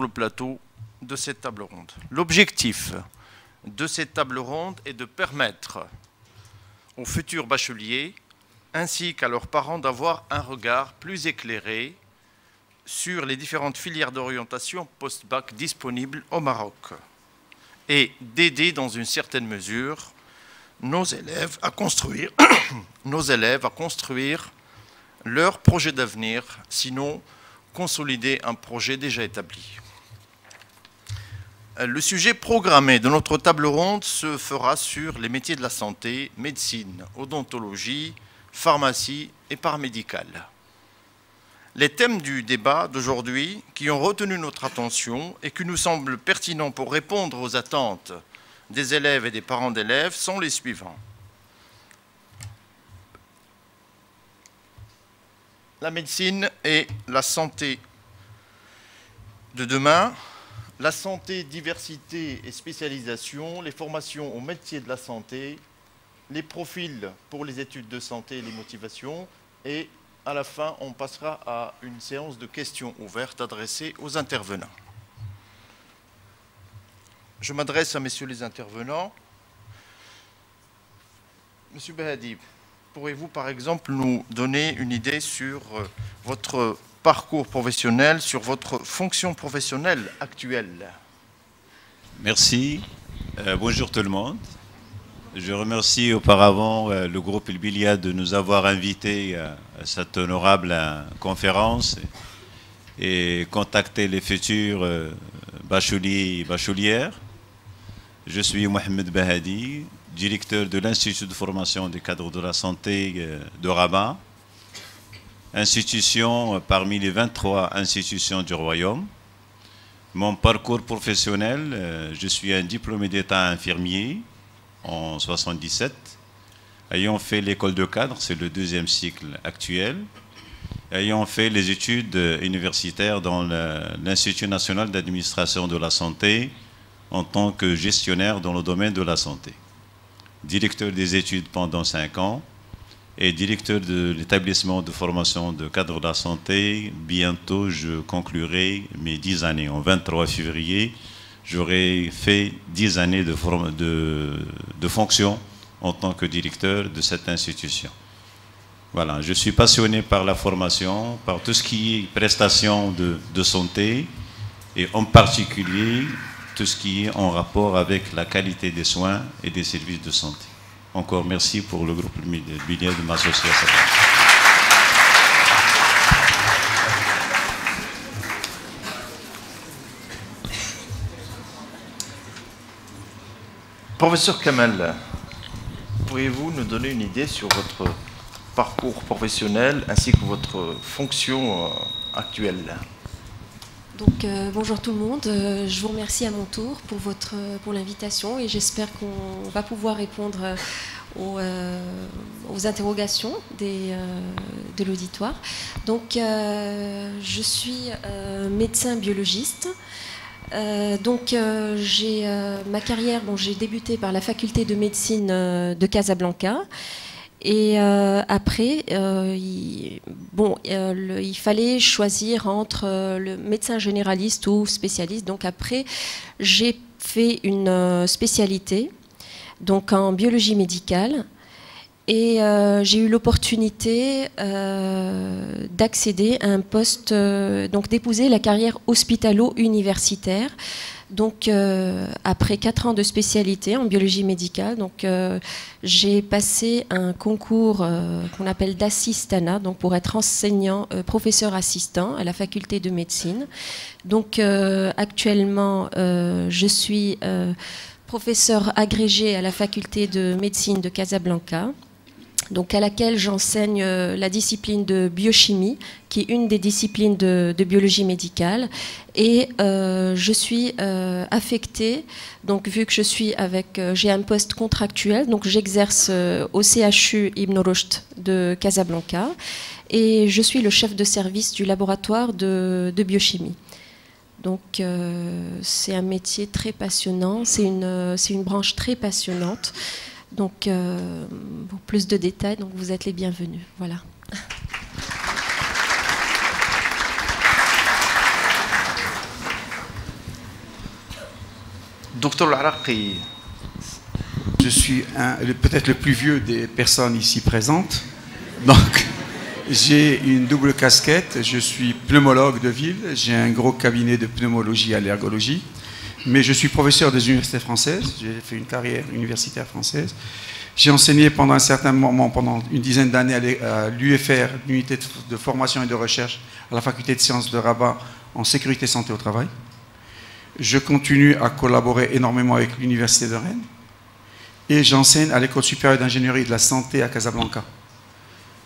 le plateau de cette table ronde. L'objectif de cette table ronde est de permettre aux futurs bacheliers ainsi qu'à leurs parents d'avoir un regard plus éclairé sur les différentes filières d'orientation post-bac disponibles au Maroc et d'aider dans une certaine mesure nos élèves à construire, leur projet d'avenir, sinon consolider un projet déjà établi. Le sujet programmé de notre table ronde se fera sur les métiers de la santé, médecine, odontologie, pharmacie et paramédicale. Les thèmes du débat d'aujourd'hui qui ont retenu notre attention et qui nous semblent pertinents pour répondre aux attentes des élèves et des parents d'élèves sont les suivants. La médecine et la santé de demain, la santé, diversité et spécialisation, les formations aux métiers de la santé, les profils pour les études de santé et les motivations, et à la fin, on passera à une séance de questions ouvertes adressées aux intervenants. Je m'adresse à messieurs les intervenants. Monsieur Behadi, pourriez-vous par exemple nous donner une idée sur votre parcours professionnel, sur votre fonction professionnelle actuelle? Merci. Bonjour tout le monde. Je remercie auparavant le groupe El Bilia de nous avoir invités à cette honorable conférence et contacter les futurs bacheliers et bachelières. Je suis Mohamed Behadi, directeur de l'Institut de formation des cadres de la santé de Rabat, institution parmi les 23 institutions du Royaume. Mon parcours professionnel, je suis un diplômé d'État infirmier en 1977, ayant fait l'école de cadre, c'est le deuxième cycle actuel, ayant fait les études universitaires dans l'Institut national d'administration de la santé en tant que gestionnaire dans le domaine de la santé. Directeur des études pendant 5 ans et directeur de l'établissement de formation de cadre de la santé. Bientôt, je conclurai mes 10 années. En 23 février, j'aurai fait 10 années de fonction en tant que directeur de cette institution. Voilà, je suis passionné par la formation, par tout ce qui est prestation de santé et en particulier tout ce qui est en rapport avec la qualité des soins et des services de santé. Encore merci pour le groupe Bilia de m'associer à ça. Professeur Kamel, pourriez-vous nous donner une idée sur votre parcours professionnel ainsi que votre fonction actuelle? Donc, bonjour tout le monde, je vous remercie à mon tour pour l'invitation et j'espère qu'on va pouvoir répondre aux interrogations de l'auditoire. Donc, je suis médecin biologiste. J'ai ma carrière, j'ai débuté par la faculté de médecine de Casablanca. Et après, il fallait choisir entre le médecin généraliste ou spécialiste. Donc après, j'ai fait une spécialité donc en biologie médicale. Et j'ai eu l'opportunité d'accéder à un poste, donc d'épouser la carrière hospitalo-universitaire. Donc, après 4 ans de spécialité en biologie médicale, donc j'ai passé un concours qu'on appelle d'assistanat, donc pour être enseignant, professeur assistant à la faculté de médecine. Donc, actuellement, je suis professeur agrégé à la faculté de médecine de Casablanca, donc à laquelle j'enseigne la discipline de biochimie, qui est une des disciplines de biologie médicale. Et je suis affectée, donc vu que j'ai un poste contractuel, donc j'exerce au CHU Ibn Rushd de Casablanca, et je suis le chef de service du laboratoire de biochimie. Donc c'est un métier très passionnant, c'est une branche très passionnante. Donc, pour plus de détails, donc vous êtes les bienvenus. Voilà. Docteur Al-Araqi. Je suis peut-être le plus vieux des personnes ici présentes. Donc, j'ai une double casquette. Je suis pneumologue de ville. J'ai un gros cabinet de pneumologie et allergologie. Mais je suis professeur des universités françaises. J'ai fait une carrière universitaire française. J'ai enseigné pendant un certain moment, pendant une dizaine d'années, à l'UFR, l'unité de formation et de recherche à la faculté de sciences de Rabat en sécurité santé au travail. Je continue à collaborer énormément avec l'université de Rennes. Et j'enseigne à l'école supérieure d'ingénierie de la santé à Casablanca.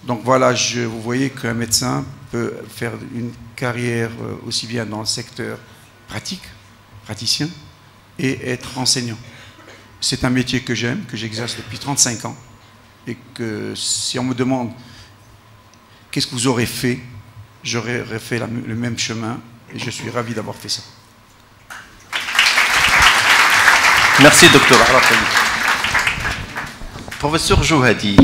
Donc voilà, vous voyez qu'un médecin peut faire une carrière aussi bien dans le secteur praticien, et être enseignant. C'est un métier que j'aime, que j'exerce depuis 35 ans. Et que si on me demande qu'est-ce que vous aurez fait, j'aurais fait le même chemin. Et je suis ravi d'avoir fait ça. Merci, docteur Al-Araqi. Professeur Jouhadi.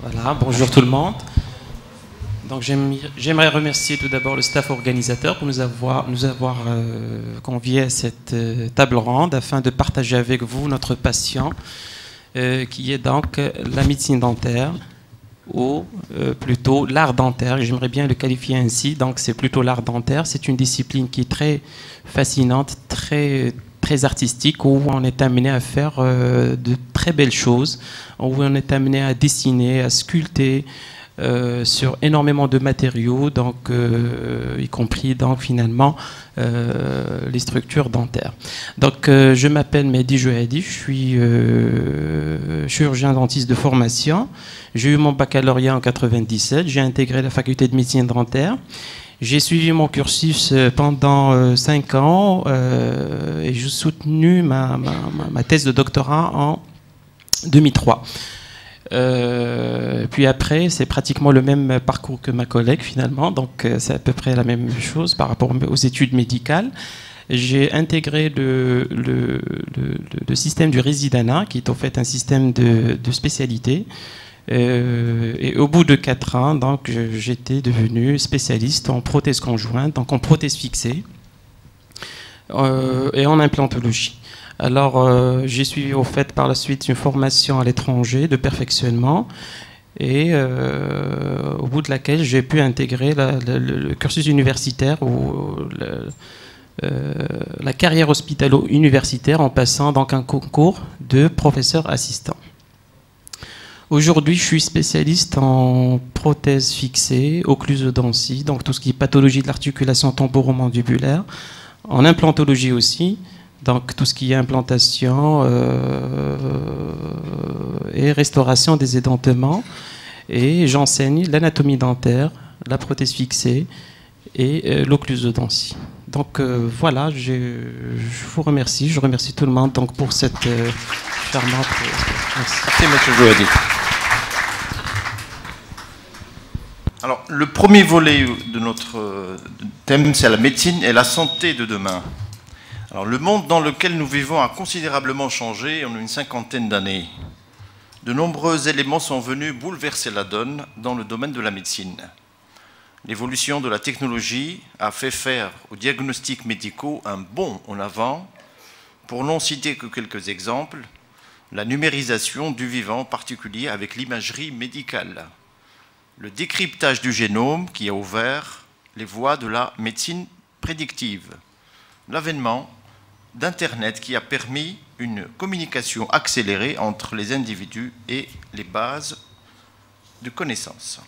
Voilà, bonjour tout le monde. Donc j'aimerais remercier tout d'abord le staff organisateur pour nous avoir conviés à cette table ronde afin de partager avec vous notre passion qui est donc la médecine dentaire ou plutôt l'art dentaire. J'aimerais bien le qualifier ainsi. Donc c'est plutôt l'art dentaire. C'est une discipline qui est très fascinante, très artistique, où on est amené à faire de très belles choses, où on est amené à dessiner, à sculpter sur énormément de matériaux, donc, y compris donc, finalement les structures dentaires. Donc je m'appelle Mehdi Jouhadi, je suis chirurgien dentiste de formation. J'ai eu mon baccalauréat en 97, j'ai intégré la faculté de médecine dentaire. J'ai suivi mon cursus pendant 5 ans et j'ai soutenu ma thèse de doctorat en 2003. Puis après, c'est pratiquement le même parcours que ma collègue finalement, donc c'est à peu près la même chose par rapport aux études médicales. J'ai intégré le système du résidanat, qui est en fait un système de spécialité. Et au bout de 4 ans, donc, j'étais devenu spécialiste en prothèse conjointe, donc en prothèse fixée et en implantologie. Alors, j'ai suivi au fait par la suite une formation à l'étranger de perfectionnement et au bout de laquelle j'ai pu intégrer le cursus universitaire ou la carrière hospitalo-universitaire en passant donc un concours de professeur assistant. Aujourd'hui, je suis spécialiste en prothèse fixée, occlusodontie, donc tout ce qui est pathologie de l'articulation temporomandibulaire, en implantologie aussi, donc tout ce qui est implantation et restauration des édentements. Et j'enseigne l'anatomie dentaire, la prothèse fixée et l'occlusodontie. Donc voilà, je vous remercie, je remercie tout le monde donc, pour cette charmante... Merci. Merci, M. Jouhadi. Alors, le premier volet de notre thème, c'est la médecine et la santé de demain. Alors, le monde dans lequel nous vivons a considérablement changé en une 50aine d'années. De nombreux éléments sont venus bouleverser la donne dans le domaine de la médecine. L'évolution de la technologie a fait faire aux diagnostics médicaux un bond en avant. Pour n'en citer que quelques exemples, la numérisation du vivant, en particulier avec l'imagerie médicale. Le décryptage du génome qui a ouvert les voies de la médecine prédictive. L'avènement d'Internet qui a permis une communication accélérée entre les individus et les bases de connaissances.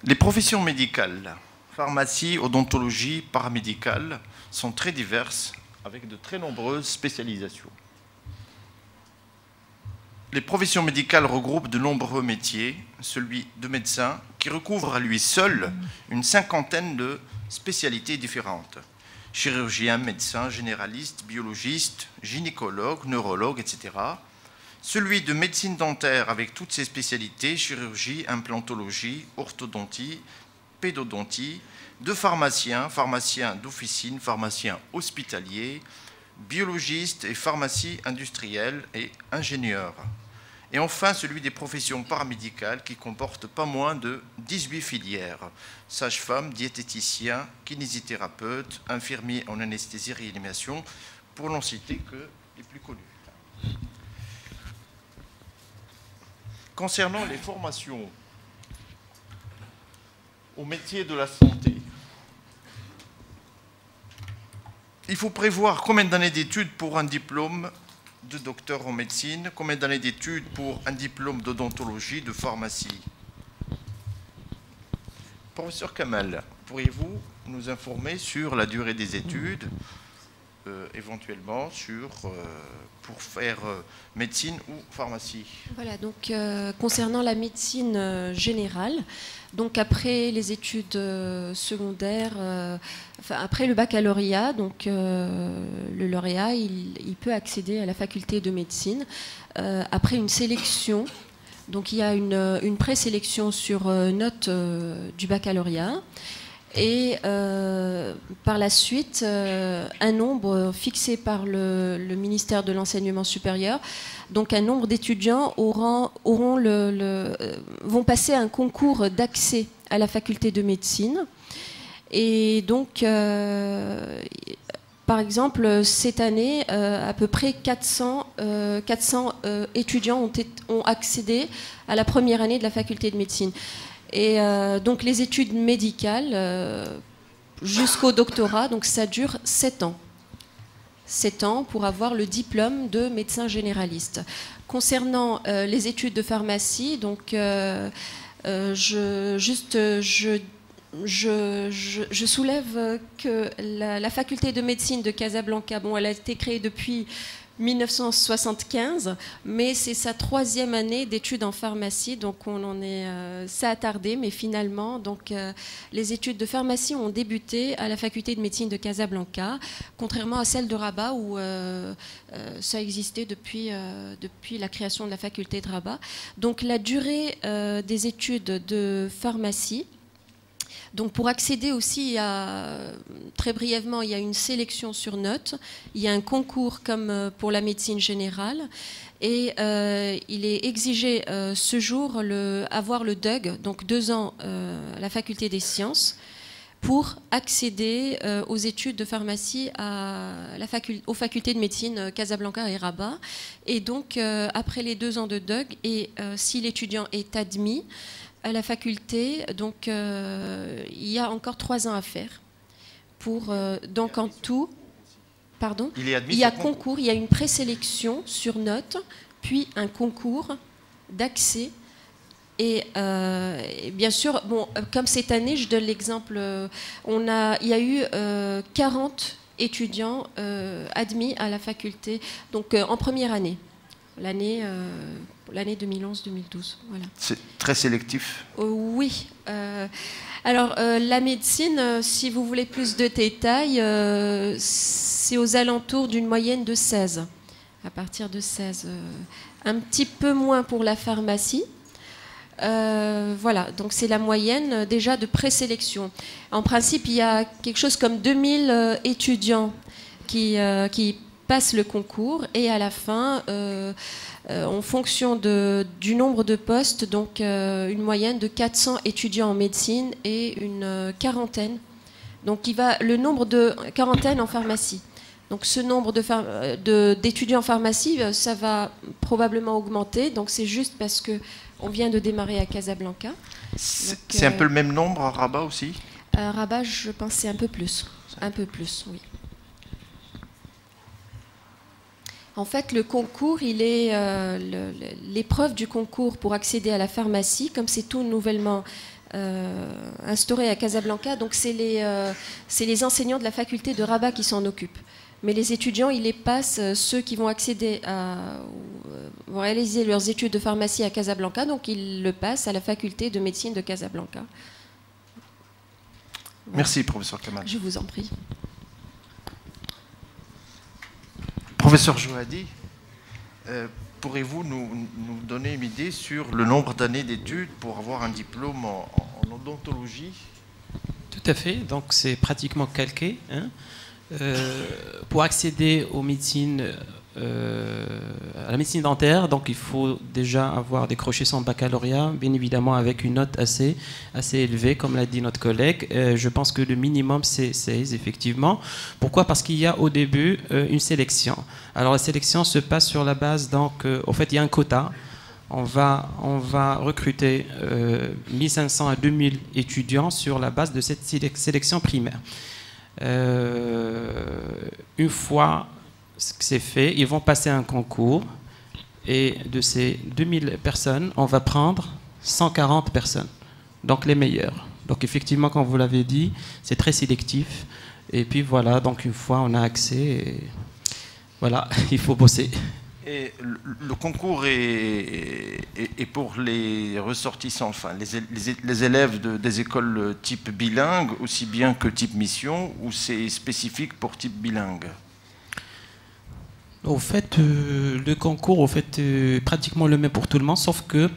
Les professions médicales, pharmacie, odontologie, paramédicale, sont très diverses avec de très nombreuses spécialisations. Les professions médicales regroupent de nombreux métiers, celui de médecin, qui recouvre à lui seul une 50aine de spécialités différentes. Chirurgien, médecin, généraliste, biologiste, gynécologue, neurologue, etc. Celui de médecine dentaire avec toutes ses spécialités, chirurgie, implantologie, orthodontie, pédodontie, de pharmaciens, pharmaciens d'officine, pharmaciens hospitaliers, biologistes et pharmacie industrielle et ingénieurs. Et enfin, celui des professions paramédicales qui comporte pas moins de 18 filières. Sage-femme, diététicien, kinésithérapeute, infirmier en anesthésie-réanimation, pour n'en citer que les plus connus. Concernant les formations au métier de la santé, il faut prévoir combien d'années d'études pour un diplôme de docteur en médecine, combien d'années d'études pour un diplôme d'odontologie, de pharmacie. Professeur Kamal, pourriez-vous nous informer sur la durée des études, éventuellement pour faire médecine ou pharmacie? Voilà, donc concernant la médecine générale, donc après les études secondaires, enfin après le baccalauréat, donc le lauréat, il peut accéder à la faculté de médecine après une sélection. Donc il y a une présélection sur note du baccalauréat. Et par la suite, un nombre fixé par le ministère de l'Enseignement supérieur, donc un nombre d'étudiants vont passer un concours d'accès à la faculté de médecine. Et donc, par exemple, cette année, à peu près 400 étudiants ont accédé à la première année de la faculté de médecine. Et donc les études médicales jusqu'au doctorat, donc ça dure 7 ans. 7 ans pour avoir le diplôme de médecin généraliste. Concernant les études de pharmacie, donc je soulève que la faculté de médecine de Casablanca, bon, elle a été créée depuis 1975, mais c'est sa 3e année d'études en pharmacie, donc on en est, ça a tardé, mais finalement, donc les études de pharmacie ont débuté à la faculté de médecine de Casablanca, contrairement à celle de Rabat où ça existait depuis la création de la faculté de Rabat. Donc la durée des études de pharmacie. Donc pour accéder aussi, très brièvement, il y a une sélection sur notes, il y a un concours comme pour la médecine générale, et il est exigé ce jour avoir le DUG, donc 2 ans à la faculté des sciences, pour accéder aux études de pharmacie aux facultés de médecine Casablanca et Rabat. Et donc après les 2 ans de DUG, et si l'étudiant est admis à la faculté, donc il y a encore 3 ans à faire. Donc en tout, pardon, il y a concours, il y a une présélection sur note, puis un concours d'accès. Et bien sûr, bon, comme cette année, je donne l'exemple, il y a eu 40 étudiants admis à la faculté, donc en première année. L'année 2011-2012. Voilà. C'est très sélectif. Oui. Alors, la médecine, si vous voulez plus de détails, c'est aux alentours d'une moyenne de 16. À partir de 16. Un petit peu moins pour la pharmacie. Voilà, donc c'est la moyenne déjà de présélection. En principe, il y a quelque chose comme 2000 étudiants qui passent le concours, et à la fin, en fonction du nombre de postes, donc une moyenne de 400 étudiants en médecine et une quarantaine. Donc le nombre de quarantaine en pharmacie. Donc ce nombre d'étudiants en pharmacie, ça va probablement augmenter. Donc c'est juste parce qu'on vient de démarrer à Casablanca. C'est un peu le même nombre à Rabat aussi? À Rabat, je pense que c'est un peu plus. Un peu plus, oui. En fait, le concours, l'épreuve du concours pour accéder à la pharmacie, comme c'est tout nouvellement instauré à Casablanca, donc c'est les enseignants de la faculté de Rabat qui s'en occupent. Mais les étudiants, ils les passent, ceux qui vont vont réaliser leurs études de pharmacie à Casablanca, donc ils le passent à la faculté de médecine de Casablanca. Voilà. Merci, professeur Kamal. Je vous en prie. Professeur Jouhadi, pourriez-vous nous donner une idée sur le nombre d'années d'études pour avoir un diplôme en odontologie? Tout à fait, donc c'est pratiquement calqué. Hein. Pour accéder aux médecines à la médecine dentaire, donc il faut déjà avoir décroché son baccalauréat, bien évidemment avec une note assez élevée, comme l'a dit notre collègue. Je pense que le minimum c'est 16, effectivement. Pourquoi? Parce qu'il y a au début une sélection. Alors la sélection se passe sur la base, donc, au fait, il y a un quota. On va recruter 1500 à 2000 étudiants sur la base de cette sélection primaire. Une fois que c'est fait, ils vont passer un concours et de ces 2000 personnes, on va prendre 140 personnes, donc les meilleures. Donc effectivement, comme vous l'avez dit, c'est très sélectif. Et puis voilà, donc une fois on a accès, et voilà, il faut bosser. Et le concours est pour les ressortissants, enfin les élèves des écoles type bilingue, aussi bien que type mission, ou c'est spécifique pour type bilingue? Au fait, le concours, au fait, pratiquement le même pour tout le monde, sauf que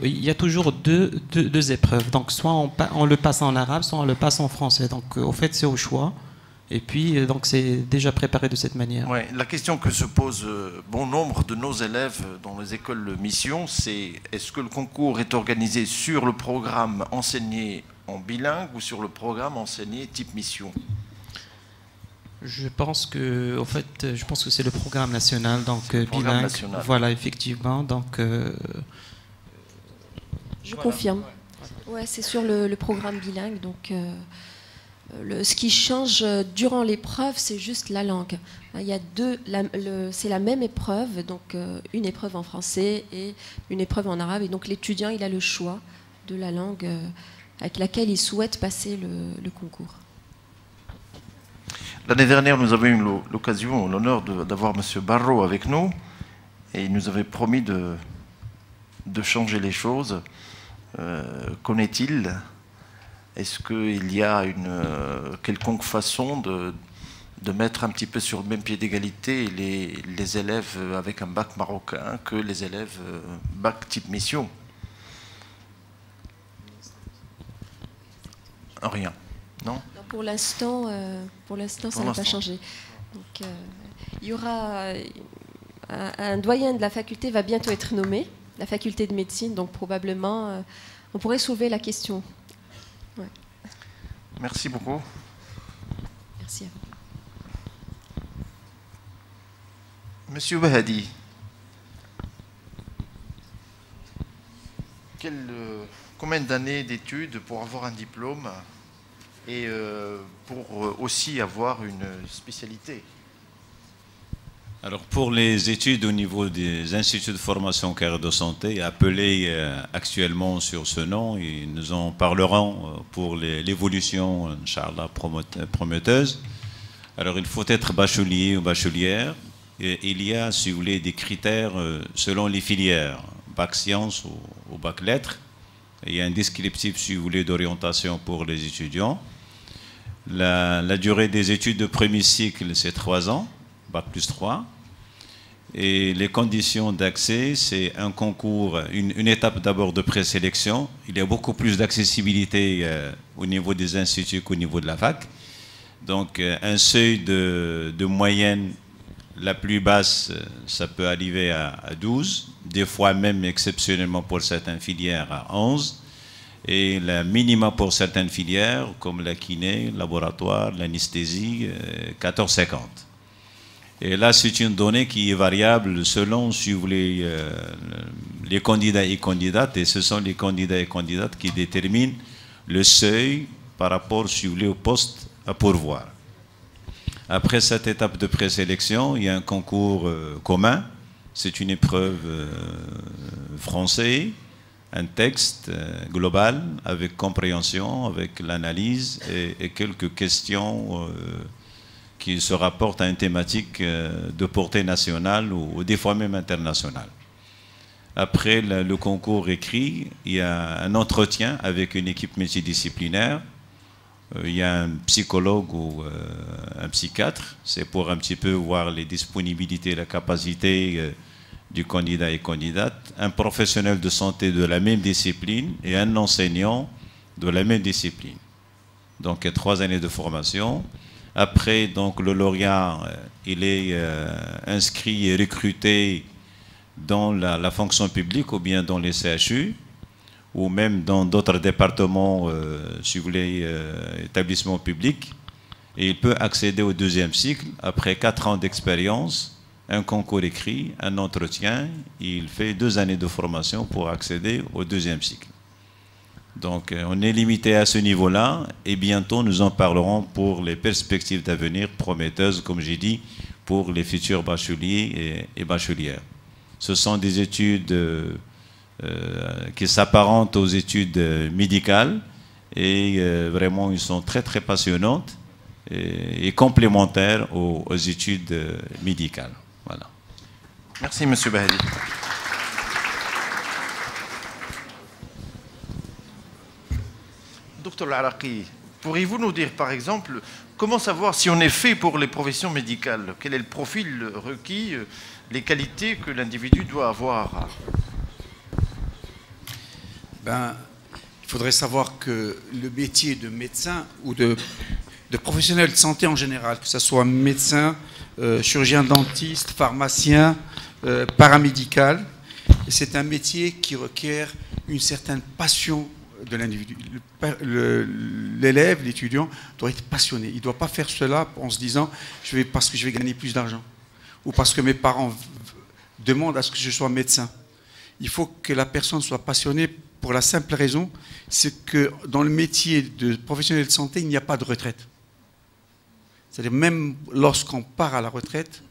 il y a toujours deux épreuves. Donc, soit on le passe en arabe, soit on le passe en français. Donc, au fait, c'est au choix. Et puis, donc, c'est déjà préparé de cette manière. Ouais, la question que se pose bon nombre de nos élèves dans les écoles mission, c'est est-ce que le concours est organisé sur le programme enseigné en bilingue ou sur le programme enseigné type mission? Je pense que c'est le programme national, donc bilingue. National. Voilà, effectivement. Donc, je confirme. Ouais, c'est sur le programme bilingue. Donc, ce qui change durant l'épreuve, c'est juste la langue. Il y a c'est la même épreuve, donc une épreuve en français et une épreuve en arabe. Et donc l'étudiant, il a le choix de la langue avec laquelle il souhaite passer le concours. L'année dernière, nous avions eu l'occasion, l'honneur d'avoir M. Barro avec nous, et il nous avait promis de changer les choses. Qu'en est-il? Est-ce qu'il y a une quelconque façon de mettre un petit peu sur le même pied d'égalité les élèves avec un bac marocain que les élèves bac type mission? Rien, non? Pour l'instant, ça n'a pas changé. Donc, il y aura un doyen de la faculté va bientôt être nommé, la faculté de médecine, donc probablement on pourrait soulever la question. Ouais. Merci beaucoup. Merci à vous. Monsieur Bahadi, combien d'années d'études pour avoir un diplôme et pour aussi avoir une spécialité? Alors pour les études au niveau des instituts de formation carrière de santé, appelés actuellement sur ce nom, et nous en parlerons pour l'évolution, Inch'Allah, prometteuse. Alors il faut être bachelier ou bachelière, et il y a, si vous voulez, des critères selon les filières, bac sciences ou bac lettres. Il y a un descriptif, si vous voulez, d'orientation pour les étudiants. La durée des études de premier cycle, c'est 3 ans. Bac plus 3. Et les conditions d'accès, c'est un concours, une étape d'abord de présélection. Il y a beaucoup plus d'accessibilité au niveau des instituts qu'au niveau de la fac. Donc un seuil de moyenne, la plus basse, ça peut arriver à 12, des fois même exceptionnellement pour certaines filières à 11. Et le minimum pour certaines filières, comme la kiné, le laboratoire, l'anesthésie, 14,50. Et là, c'est une donnée qui est variable selon, si vous voulez, les candidats et candidates. Et ce sont les candidats et candidates qui déterminent le seuil par rapport, si vous voulez, au poste à pourvoir. Après cette étape de présélection, il y a un concours commun. C'est une épreuve français, un texte global avec compréhension, avec l'analyse et quelques questions qui se rapportent à une thématique de portée nationale ou des fois même internationale. Après le concours écrit, il y a un entretien avec une équipe multidisciplinaire. Il y a un psychologue ou un psychiatre. C'est pour un petit peu voir les disponibilités, la capacité du candidat et candidate. Un professionnel de santé de la même discipline et un enseignant de la même discipline. Donc 3 années de formation. Après, donc, le lauréat, il est inscrit et recruté dans la fonction publique ou bien dans les CHU ou même dans d'autres départements, si vous voulez, établissements publics. Et il peut accéder au deuxième cycle après 4 ans d'expérience, un concours écrit, un entretien. Il fait 2 années de formation pour accéder au deuxième cycle. Donc on est limité à ce niveau-là et bientôt nous en parlerons pour les perspectives d'avenir prometteuses, comme j'ai dit, pour les futurs bacheliers et bachelières. Ce sont des études qui s'apparentent aux études médicales et vraiment ils sont très très passionnantes et complémentaires aux études médicales. Voilà. Merci Monsieur Bahali. Docteur Laraqi, pourriez-vous nous dire par exemple comment savoir si on est fait pour les professions médicales? Quel est le profil requis, les qualités que l'individu doit avoir? Ben, il faudrait savoir que le métier de médecin ou de professionnel de santé en général, que ce soit médecin, chirurgien dentiste, pharmacien, paramédical, c'est un métier qui requiert une certaine passion de l'individu. L'élève, l'étudiant, doit être passionné. Il ne doit pas faire cela en se disant parce que je vais gagner plus d'argent ou parce que mes parents demandent à ce que je sois médecin. Il faut que la personne soit passionnée pour la simple raison, c'est que dans le métier de professionnel de santé, il n'y a pas de retraite. C'est-à-dire même lorsqu'on part à la retraite,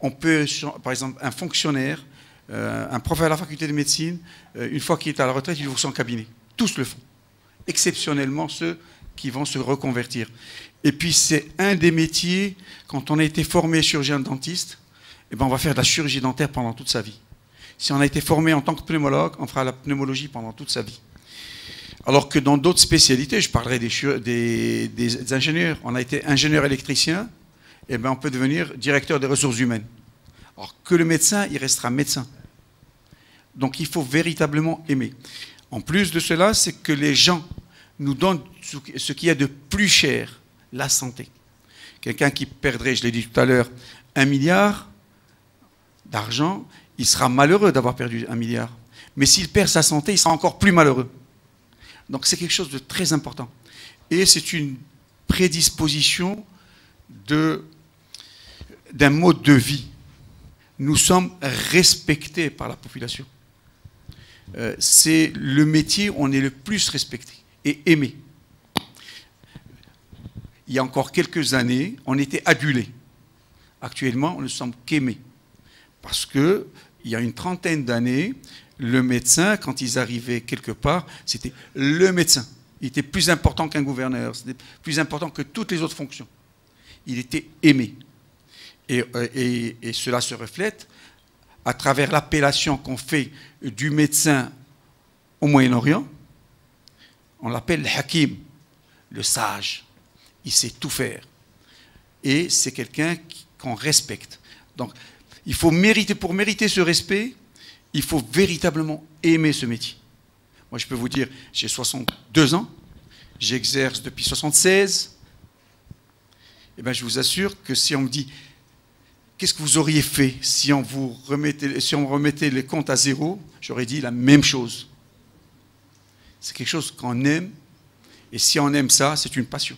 on peut, par exemple, un fonctionnaire, un prof à la faculté de médecine, une fois qu'il est à la retraite, il ouvre son cabinet. Tous le font. Exceptionnellement ceux qui vont se reconvertir. Et puis c'est un des métiers, quand on a été formé chirurgien dentiste, eh ben on va faire de la chirurgie dentaire pendant toute sa vie. Si on a été formé en tant que pneumologue, on fera la pneumologie pendant toute sa vie. Alors que dans d'autres spécialités, je parlerai des ingénieurs, on a été ingénieur électricien, eh ben on peut devenir directeur des ressources humaines. Alors que le médecin, il restera médecin. Donc il faut véritablement aimer. En plus de cela, c'est que les gens nous donnent ce qu'il y a de plus cher, la santé. Quelqu'un qui perdrait, je l'ai dit tout à l'heure, 1 milliard d'argent, il sera malheureux d'avoir perdu 1 milliard. Mais s'il perd sa santé, il sera encore plus malheureux. Donc c'est quelque chose de très important. Et c'est une prédisposition d'un mode de vie. Nous sommes respectés par la population. C'est le métier où on est le plus respecté et aimé. Il y a encore quelques années, on était adulés. Actuellement, on ne sommes qu'aimés. Parce qu'il y a une trentaine d'années, le médecin, quand ils arrivaient quelque part, c'était le médecin. Il était plus important qu'un gouverneur, c'était plus important que toutes les autres fonctions. Il était aimé. Et cela se reflète à travers l'appellation qu'on fait du médecin au Moyen-Orient. On l'appelle le hakim, le sage. Il sait tout faire. Et c'est quelqu'un qu'on respecte. Donc, il faut mériter, pour mériter ce respect, il faut véritablement aimer ce métier. Moi, je peux vous dire, j'ai 62 ans, j'exerce depuis 76. Eh bien, je vous assure que si on me dit, qu'est-ce que vous auriez fait si on remettait les comptes à zéro, j'aurais dit la même chose. C'est quelque chose qu'on aime, et si on aime ça, c'est une passion.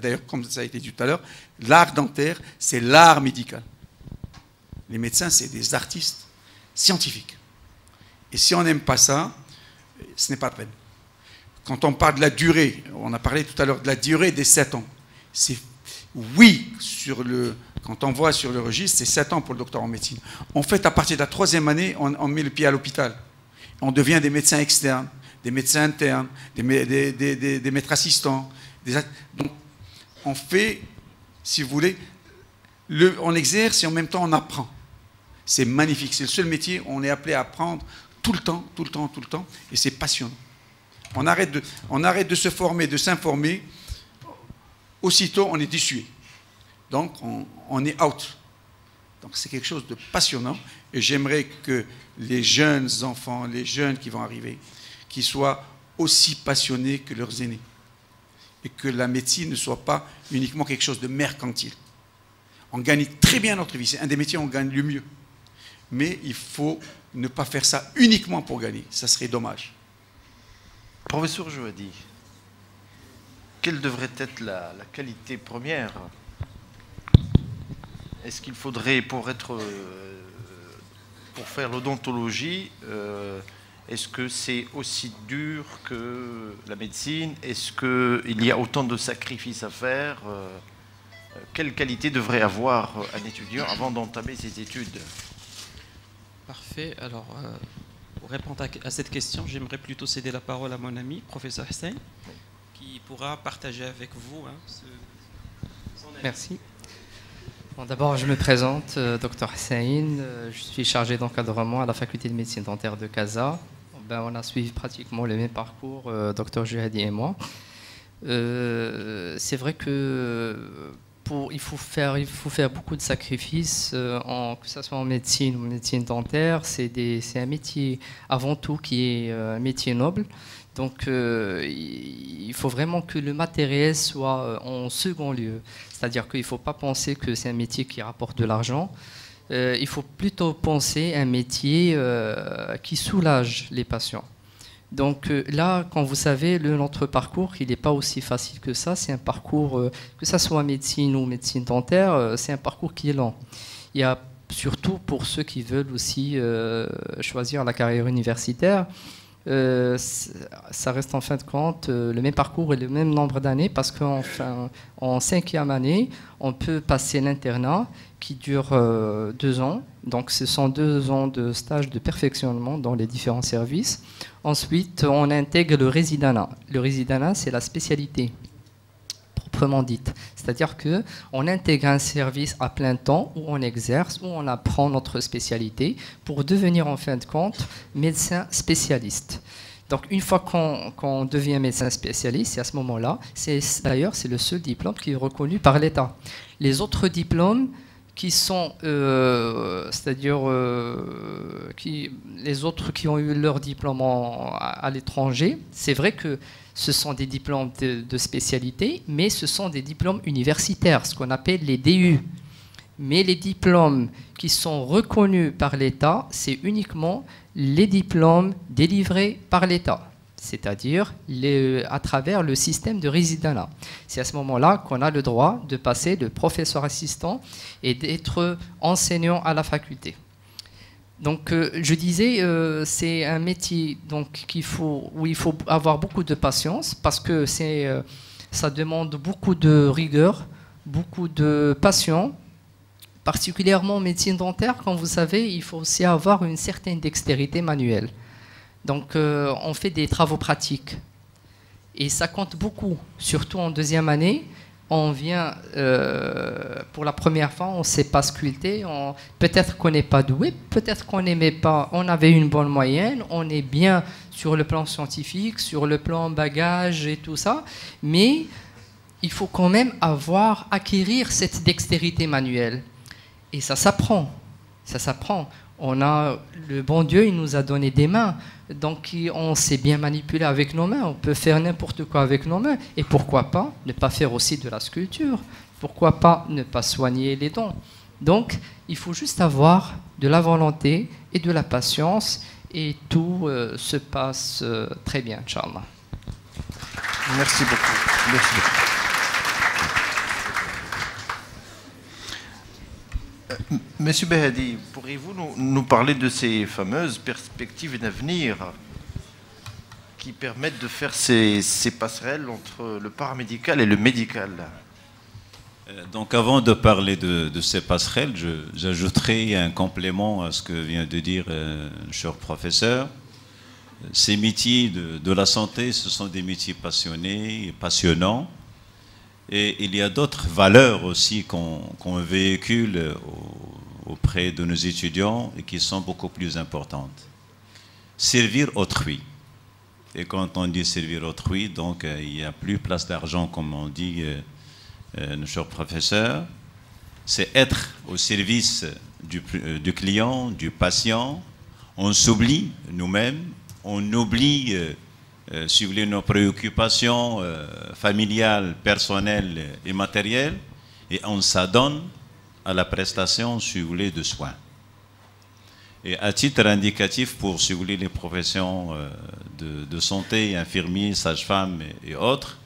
D'ailleurs, comme ça a été dit tout à l'heure, l'art dentaire, c'est l'art médical. Les médecins, c'est des artistes scientifiques. Et si on n'aime pas ça, ce n'est pas la peine. Quand on parle de la durée, on a parlé tout à l'heure de la durée des 7 ans. C'est oui, quand on voit sur le registre, c'est 7 ans pour le docteur en médecine. En fait, à partir de la 3e année, on met le pied à l'hôpital. On devient des médecins externes, des médecins internes, des maîtres assistants. Donc, on fait, si vous voulez, on exerce et en même temps on apprend. C'est magnifique. C'est le seul métier où on est appelé à apprendre tout le temps, tout le temps, tout le temps. Et c'est passionnant. On arrête de se former, de s'informer. Aussitôt, on est dissué. Donc, on est out. Donc, c'est quelque chose de passionnant. Et j'aimerais que les jeunes enfants, les jeunes qui vont arriver, qu'ils soient aussi passionnés que leurs aînés. et que la médecine ne soit pas uniquement quelque chose de mercantile. On gagne très bien notre vie, c'est un des métiers où on gagne le mieux. Mais il faut ne pas faire ça uniquement pour gagner, ça serait dommage. Professeur Jouadi, quelle devrait être la qualité première? Est-ce qu'il faudrait, pour faire l'odontologie, est-ce que c'est aussi dur que la médecine? Est-ce qu'il y a autant de sacrifices à faire? Quelle qualité devrait avoir un étudiant avant d'entamer ses études? Parfait. Alors, pour répondre à cette question, j'aimerais plutôt céder la parole à mon ami, professeur Hussein, qui pourra partager avec vous son avis. Merci. Bon, d'abord, je me présente, Dr Hussein. Je suis chargé d'encadrement à la faculté de médecine dentaire de Casa. On a suivi pratiquement le même parcours, Dr Jouadi et moi. C'est vrai que il faut faire beaucoup de sacrifices, que ce soit en médecine ou en médecine dentaire. C'est un métier avant tout qui est un métier noble. Donc il faut vraiment que le matériel soit en second lieu. C'est-à-dire qu'il ne faut pas penser que c'est un métier qui rapporte de l'argent. Il faut plutôt penser à un métier qui soulage les patients. Donc là, quand vous savez, notre parcours, il n'est pas aussi facile que ça. C'est un parcours, que ce soit médecine ou médecine dentaire, c'est un parcours qui est lent. Il y a surtout pour ceux qui veulent aussi choisir la carrière universitaire, ça reste en fin de compte le même parcours et le même nombre d'années, parce qu'en 5e année, on peut passer l'internat qui dure 2 ans. Donc ce sont 2 ans de stage de perfectionnement dans les différents services. Ensuite, on intègre le résidanat. Le résidanat, c'est la spécialité proprement dite. C'est-à-dire qu'on intègre un service à plein temps où on exerce, où on apprend notre spécialité pour devenir en fin de compte médecin spécialiste. Donc une fois qu'on devient médecin spécialiste, c'est à ce moment-là, d'ailleurs c'est le seul diplôme qui est reconnu par l'État. Les autres diplômes qui sont, c'est-à-dire les autres qui ont eu leur diplôme à l'étranger, c'est vrai que ce sont des diplômes de spécialité, mais ce sont des diplômes universitaires, ce qu'on appelle les DU. Mais les diplômes qui sont reconnus par l'État, c'est uniquement les diplômes délivrés par l'État, c'est-à-dire à travers le système de résidanat. C'est à ce moment-là qu'on a le droit de passer de professeur assistant et d'être enseignant à la faculté. Donc, je disais, c'est un métier donc, où il faut avoir beaucoup de patience, parce que ça demande beaucoup de rigueur, beaucoup de passion, particulièrement en médecine dentaire. Comme vous savez, il faut aussi avoir une certaine dextérité manuelle. Donc, on fait des travaux pratiques. Et ça compte beaucoup, surtout en 2e année. On vient, pour la première fois, on ne sait pas sculpter. Peut-être qu'on n'est pas doué, peut-être qu'on n'aimait pas. On avait une bonne moyenne, on est bien sur le plan scientifique, sur le plan bagage et tout ça. Mais il faut quand même acquérir cette dextérité manuelle. Et ça s'apprend. Ça s'apprend. Le bon Dieu, il nous a donné des mains. Donc on sait bien manipuler avec nos mains, on peut faire n'importe quoi avec nos mains. Et pourquoi pas ne pas faire aussi de la sculpture? Pourquoi pas ne pas soigner les dents? Donc il faut juste avoir de la volonté et de la patience, et tout se passe très bien, Inch'Allah. Merci beaucoup. Merci beaucoup. Monsieur Behadi, pourriez-vous nous parler de ces fameuses perspectives d'avenir qui permettent de faire ces passerelles entre le paramédical et le médical? Donc avant de parler de ces passerelles, j'ajouterai un complément à ce que vient de dire le cher professeur. Ces métiers de la santé, ce sont des métiers passionnés et passionnants. Et il y a d'autres valeurs aussi qu'on véhicule auprès de nos étudiants et qui sont beaucoup plus importantes. Servir autrui. Et quand on dit servir autrui, donc il n'y a plus place d'argent, comme on dit nos chers professeurs. C'est être au service du client, du patient. On s'oublie nous-mêmes, on oublie si vous voulez, nos préoccupations familiales, personnelles et matérielles, et on s'adonne à la prestation, si vous voulez, de soins. Et à titre indicatif pour, si vous voulez, les professions de santé, infirmiers, sages-femmes et autres,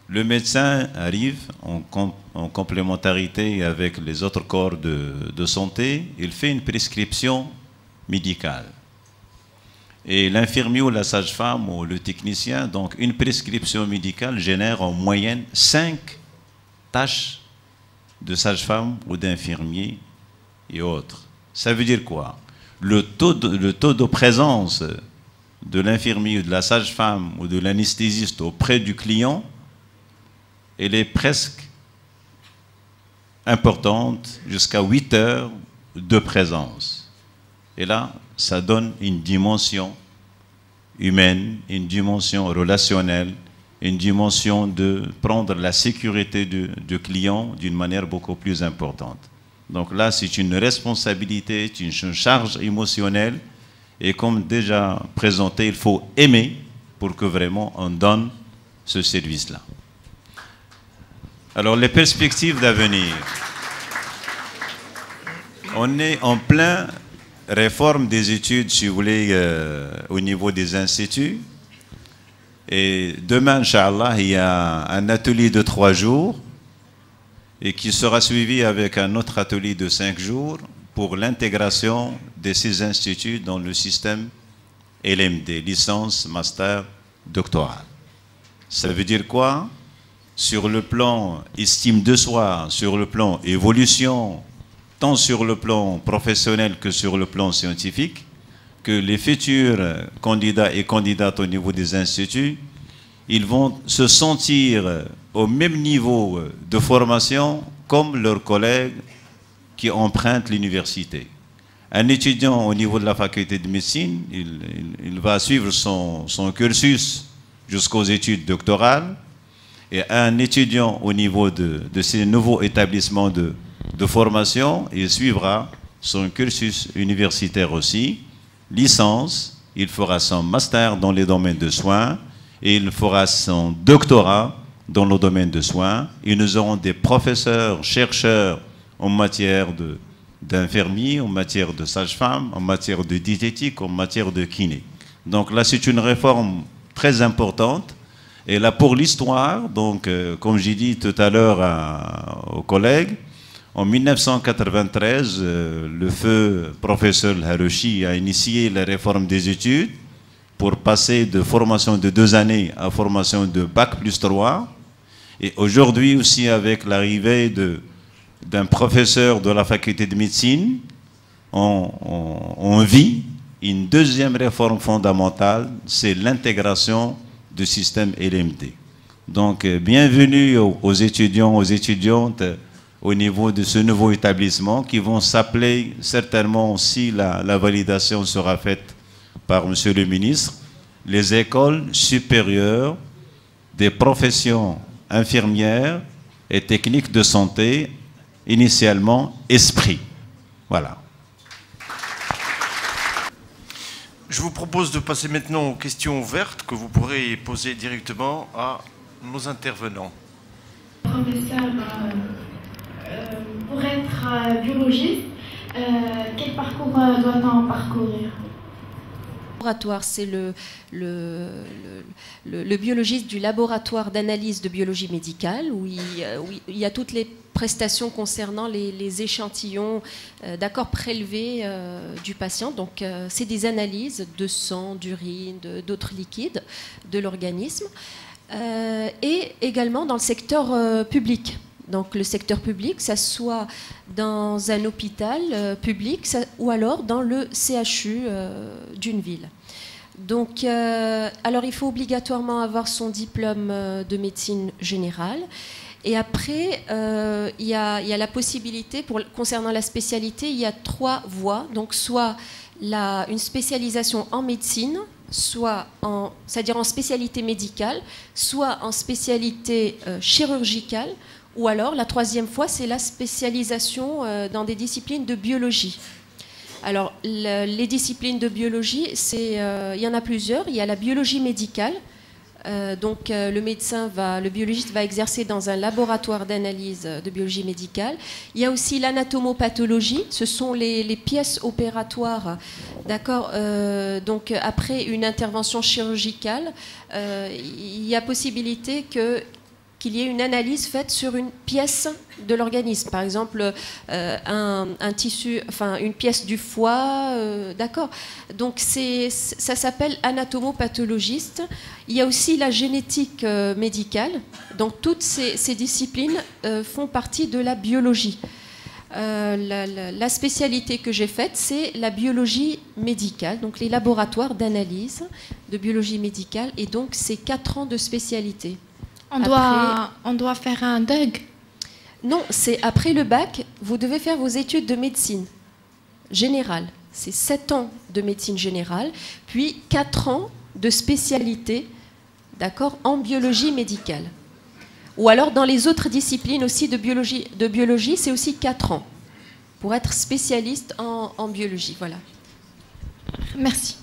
le médecin arrive en complémentarité avec les autres corps de santé, il fait une prescription médicale. Et l'infirmier ou la sage-femme ou le technicien, donc une prescription médicale génère en moyenne 5 tâches de sage-femme ou d'infirmier et autres. Ça veut dire quoi? Le taux de présence de l'infirmier ou de la sage-femme ou de l'anesthésiste auprès du client, elle est presque importante, jusqu'à 8 heures de présence. Et là, ça donne une dimension humaine, une dimension relationnelle, une dimension de prendre la sécurité du client d'une manière beaucoup plus importante. Donc là, c'est une responsabilité, c'est une charge émotionnelle. Et comme déjà présenté, il faut aimer pour que vraiment on donne ce service-là. Alors, les perspectives d'avenir. On est en plein réforme des études, si vous voulez, au niveau des instituts. Et demain, Inch'Allah, il y a un atelier de 3 jours et qui sera suivi avec un autre atelier de 5 jours pour l'intégration de ces instituts dans le système LMD, licence, master, doctorat. Ça veut dire quoi? Sur le plan estime de soi, sur le plan évolution, tant sur le plan professionnel que sur le plan scientifique, que les futurs candidats et candidates au niveau des instituts, ils vont se sentir au même niveau de formation comme leurs collègues qui empruntent l'université. Un étudiant au niveau de la faculté de médecine, il va suivre son cursus jusqu'aux études doctorales, et un étudiant au niveau de ces nouveaux établissements de formation, il suivra son cursus universitaire aussi, licence, il fera son master dans les domaines de soins, et il fera son doctorat dans le domaine de soins, et nous aurons des professeurs, chercheurs en matière d'infirmiers, en matière de sage-femme, en matière de diététique, en matière de kiné. Donc là, c'est une réforme très importante. Et là, pour l'histoire, donc, comme j'ai dit tout à l'heure aux collègues, en 1993, le feu professeur Harouchi a initié la réforme des études pour passer de formation de 2 années à formation de Bac plus 3. Et aujourd'hui aussi, avec l'arrivée d'un professeur de la faculté de médecine, on vit une deuxième réforme fondamentale, c'est l'intégration du système LMD. Donc, bienvenue aux étudiants, aux étudiantes au niveau de ce nouveau établissement qui vont s'appeler certainement, si la validation sera faite par Monsieur le ministre, les écoles supérieures des professions infirmières et techniques de santé, initialement ESPRIT. Voilà. Je vous propose de passer maintenant aux questions ouvertes que vous pourrez poser directement à nos intervenants. Professeur, pour être biologiste, quel parcours doit-on parcourir? Laboratoire, c'est le biologiste du laboratoire d'analyse de biologie médicale où il y a toutes les prestations concernant les échantillons d'accord prélevés du patient. Donc c'est des analyses de sang, d'urine, d'autres liquides de l'organisme et également dans le secteur public. Donc le secteur public, ça soit dans un hôpital public ou alors dans le CHU d'une ville. Donc, alors il faut obligatoirement avoir son diplôme de médecine générale. Et après, il y a la possibilité, concernant la spécialité, il y a 3 voies. Donc soit une spécialisation en médecine, soit c'est-à-dire en spécialité médicale, soit en spécialité chirurgicale, ou alors la 3e fois, c'est la spécialisation dans des disciplines de biologie. Alors, les disciplines de biologie, il y en a plusieurs. Il y a la biologie médicale. Le biologiste va exercer dans un laboratoire d'analyse de biologie médicale. Il y a aussi l'anatomopathologie, ce sont les pièces opératoires, d'accord. Donc après une intervention chirurgicale, il y a possibilité qu'il y ait une analyse faite sur une pièce de l'organisme, par exemple un tissu, enfin une pièce du foie, d'accord. Donc ça s'appelle anatomopathologiste. Il y a aussi la génétique médicale. Donc toutes ces disciplines font partie de la biologie. La spécialité que j'ai faite, c'est la biologie médicale, donc les laboratoires d'analyse de biologie médicale, et donc c'est 4 ans de spécialité. On doit faire un DUG? Non, c'est après le bac, vous devez faire vos études de médecine générale. C'est 7 ans de médecine générale, puis 4 ans de spécialité, d'accord, en biologie médicale. Ou alors dans les autres disciplines aussi de biologie, c'est aussi 4 ans pour être spécialiste en biologie. Voilà. Merci.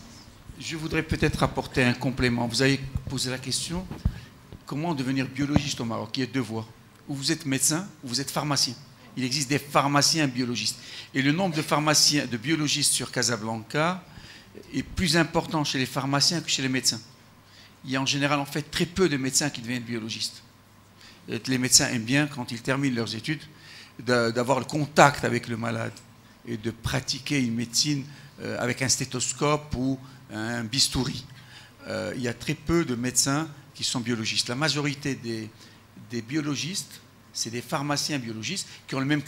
Je voudrais peut-être apporter un complément. Vous avez posé la question, comment devenir biologiste au Maroc? Il y a 2 voies. Ou vous êtes médecin, ou vous êtes pharmacien. Il existe des pharmaciens biologistes. Et le nombre de pharmaciens, de biologistes sur Casablanca est plus important chez les pharmaciens que chez les médecins. Il y a en général en fait très peu de médecins qui deviennent biologistes. Et les médecins aiment bien, quand ils terminent leurs études, d'avoir le contact avec le malade et de pratiquer une médecine avec un stéthoscope ou un bistouri. Il y a très peu de médecins qui sont biologistes. La majorité des biologistes, c'est des pharmaciens biologistes qui ont le même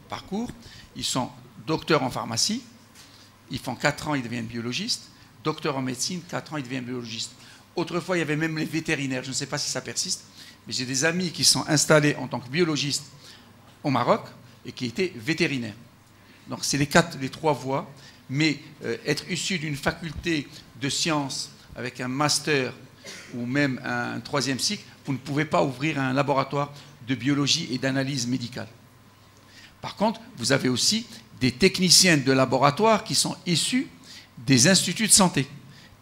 parcours. Ils sont docteurs en pharmacie, ils font 4 ans, ils deviennent biologistes. Docteurs en médecine, 4 ans, ils deviennent biologistes. Autrefois, il y avait même les vétérinaires. Je ne sais pas si ça persiste, mais j'ai des amis qui sont installés en tant que biologistes au Maroc et qui étaient vétérinaires. Donc, c'est les 3 voies. Mais être issu d'une faculté de sciences avec un master ou même un 3e cycle, vous ne pouvez pas ouvrir un laboratoire de biologie et d'analyse médicale. Par contre, vous avez aussi des techniciens de laboratoire qui sont issus des instituts de santé.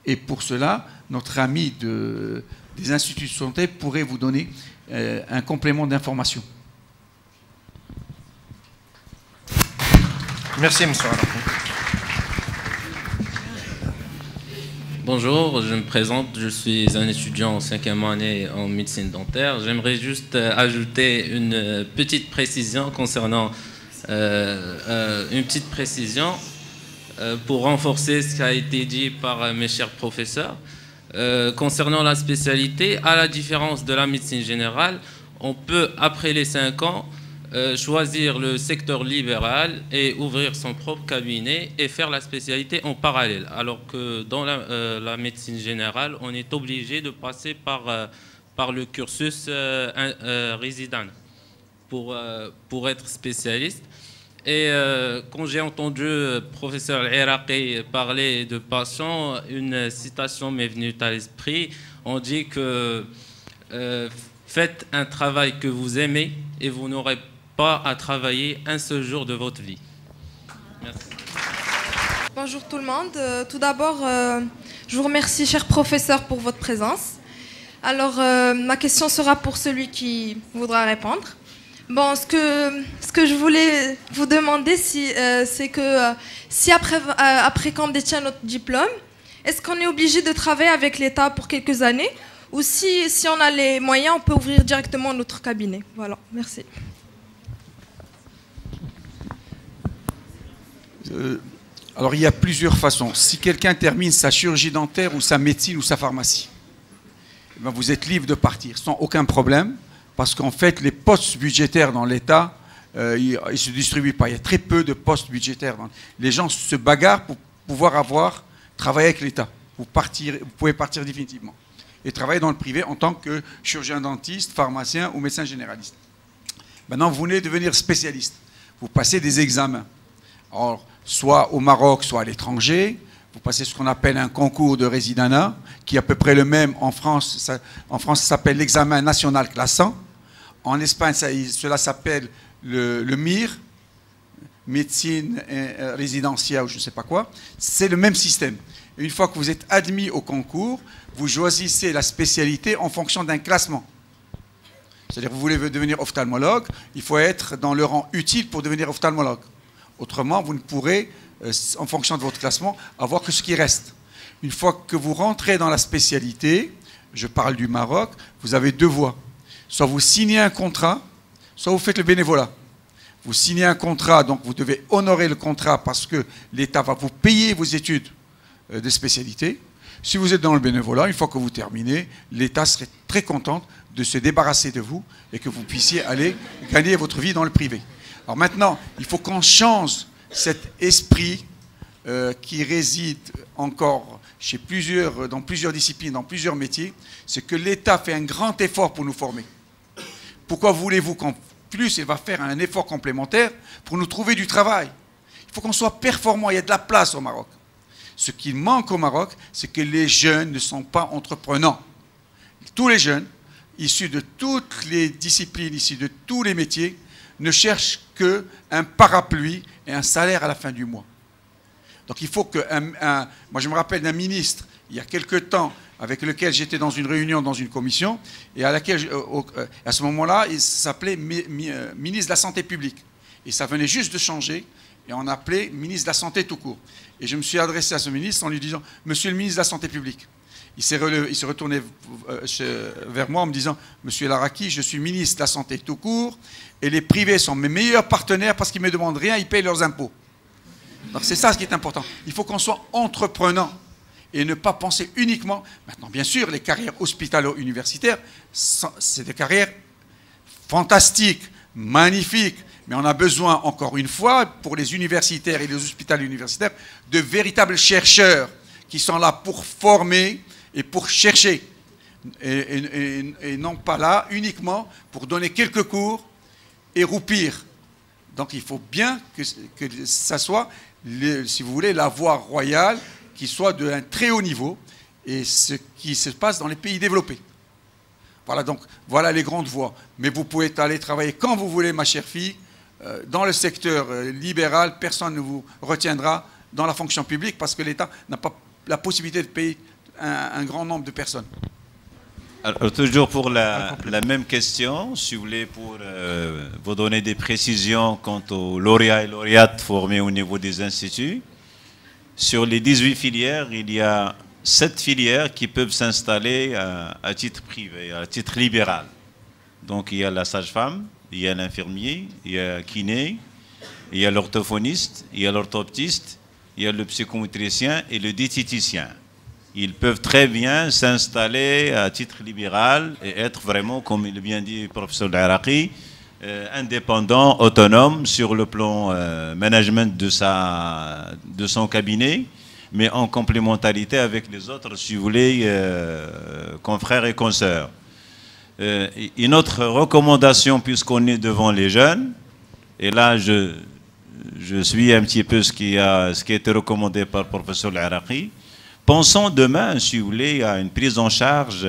Et pour cela, notre ami des instituts de santé pourrait vous donner un complément d'information. Merci, M. Arafi. Bonjour, je me présente, je suis un étudiant en 5e année en médecine dentaire. J'aimerais juste ajouter une petite précision concernant pour renforcer ce qui a été dit par mes chers professeurs. Concernant la spécialité, à la différence de la médecine générale, on peut, après les 5 ans, choisir le secteur libéral et ouvrir son propre cabinet et faire la spécialité en parallèle. Alors que dans la médecine générale, on est obligé de passer par le cursus résident pour être spécialiste. Et quand j'ai entendu le professeur Iraqi parler de patients, une citation m'est venue à l'esprit. On dit que faites un travail que vous aimez et vous n'aurez pas à travailler un seul jour de votre vie. Merci. Bonjour tout le monde. Tout d'abord, je vous remercie, cher professeur, pour votre présence. Alors, ma question sera pour celui qui voudra répondre. Bon, ce que je voulais vous demander, c'est que si après qu'on détient notre diplôme, est-ce qu'on est obligé de travailler avec l'État pour quelques années, ou si on a les moyens, on peut ouvrir directement notre cabinet? Voilà, merci. Alors, il y a plusieurs façons. Si quelqu'un termine sa chirurgie dentaire ou sa médecine ou sa pharmacie, eh bien, vous êtes libre de partir sans aucun problème, parce qu'en fait, les postes budgétaires dans l'État, ils ne se distribuent pas. Il y a très peu de postes budgétaires. Les gens se bagarrent pour pouvoir travailler avec l'État. Vous pouvez partir définitivement et travailler dans le privé en tant que chirurgien dentiste, pharmacien ou médecin généraliste. Maintenant, vous venez devenir spécialiste. Vous passez des examens. Alors, soit au Maroc, soit à l'étranger. Vous passez ce qu'on appelle un concours de résidanat, qui est à peu près le même en France. Ça s'appelle l'examen national classant. En Espagne, cela s'appelle le MIR, médecine résidentielle ou je ne sais pas quoi, c'est le même système. Une fois que vous êtes admis au concours, vous choisissez la spécialité en fonction d'un classement. C'est-à-dire que vous voulez devenir ophtalmologue, il faut être dans le rang utile pour devenir ophtalmologue. Autrement, vous ne pourrez, en fonction de votre classement, avoir que ce qui reste. Une fois que vous rentrez dans la spécialité, je parle du Maroc, vous avez deux voies. Soit vous signez un contrat, soit vous faites le bénévolat. Vous signez un contrat, donc vous devez honorer le contrat parce que l'État va vous payer vos études de spécialité. Si vous êtes dans le bénévolat, une fois que vous terminez, l'État serait très content de se débarrasser de vous et que vous puissiez aller gagner votre vie dans le privé. Alors maintenant, il faut qu'on change cet esprit qui réside encore dans plusieurs disciplines, dans plusieurs métiers, c'est que l'État fait un grand effort pour nous former. Pourquoi voulez-vous qu'en plus il va faire un effort complémentaire pour nous trouver du travail? Il faut qu'on soit performant, il y a de la place au Maroc. Ce qui manque au Maroc, c'est que les jeunes ne sont pas entreprenants. Tous les jeunes, issus de toutes les disciplines, issus de tous les métiers, ne cherchent qu'un parapluie et un salaire à la fin du mois. Donc il faut que... moi je me rappelle d'un ministre, il y a quelque temps, avec lequel j'étais dans une réunion, dans une commission, et à laquelle, à ce moment-là, il s'appelait ministre de la Santé publique. Et ça venait juste de changer, et on appelait ministre de la Santé tout court. Et je me suis adressé à ce ministre en lui disant « Monsieur le ministre de la Santé publique ». Il s'est retourné vers moi en me disant « Monsieur Laraki, je suis ministre de la Santé tout court, et les privés sont mes meilleurs partenaires parce qu'ils ne me demandent rien, ils payent leurs impôts. » Donc c'est ça ce qui est important. Il faut qu'on soit entreprenant et ne pas penser uniquement... Maintenant, bien sûr, les carrières hospitalo-universitaires, c'est des carrières fantastiques, magnifiques, mais on a besoin, encore une fois, pour les universitaires et les hospitaliers universitaires, de véritables chercheurs qui sont là pour former et pour chercher. Et non pas là uniquement pour donner quelques cours et roupir. Donc il faut bien que ça soit, si vous voulez, la voie royale qui soit d'un très haut niveau et ce qui se passe dans les pays développés. Voilà, donc voilà les grandes voies. Mais vous pouvez aller travailler quand vous voulez, ma chère fille. Dans le secteur libéral, personne ne vous retiendra dans la fonction publique parce que l'État n'a pas la possibilité de payer un grand nombre de personnes. Alors, toujours pour la même question, si vous voulez, pour vous donner des précisions quant aux lauréats et lauréates formés au niveau des instituts. Sur les 18 filières, il y a 7 filières qui peuvent s'installer à titre privé, à titre libéral. Donc il y a la sage-femme, il y a l'infirmier, il y a le kiné, il y a l'orthophoniste, il y a l'orthoptiste, il y a le psychomotricien et le diététicien. Ils peuvent très bien s'installer à titre libéral et être vraiment, comme il bien dit le professeur Laraki, indépendant, autonome sur le plan management de son cabinet, mais en complémentarité avec les autres, si vous voulez, confrères et consoeurs. Une autre recommandation, puisqu'on est devant les jeunes, et là je suis un petit peu ce qui a été recommandé par le professeur Laraki. Pensons demain, si vous voulez, à une prise en charge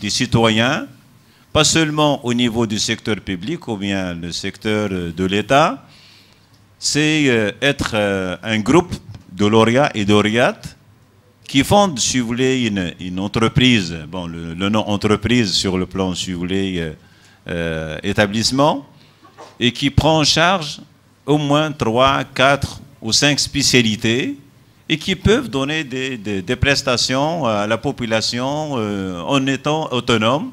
des citoyens, pas seulement au niveau du secteur public ou bien le secteur de l'État, c'est être un groupe de lauréats et lauréates qui fondent, si vous voulez, une entreprise, bon, le nom entreprise sur le plan, si vous voulez, établissement, et qui prend en charge au moins 3, 4 ou 5 spécialités et qui peuvent donner des prestations à la population en étant autonomes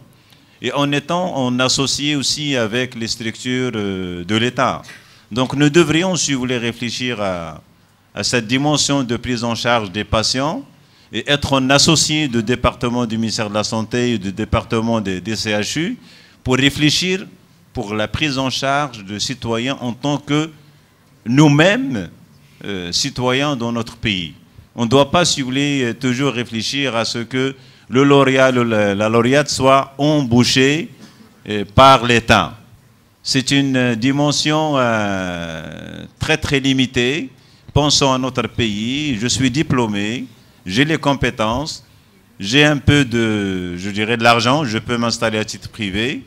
et en associé aussi avec les structures de l'État. Donc nous devrions, si vous voulez, réfléchir à cette dimension de prise en charge des patients et être en associé du département du ministère de la Santé et du département des CHU pour réfléchir pour la prise en charge de citoyens en tant que nous-mêmes citoyens dans notre pays. On ne doit pas, si vous voulez, toujours réfléchir à ce que le lauréat, la lauréate soit embauché par l'État. C'est une dimension très très limitée. Pensons à notre pays. Je suis diplômé, j'ai les compétences, j'ai un peu je dirais de l'argent, je peux m'installer à titre privé.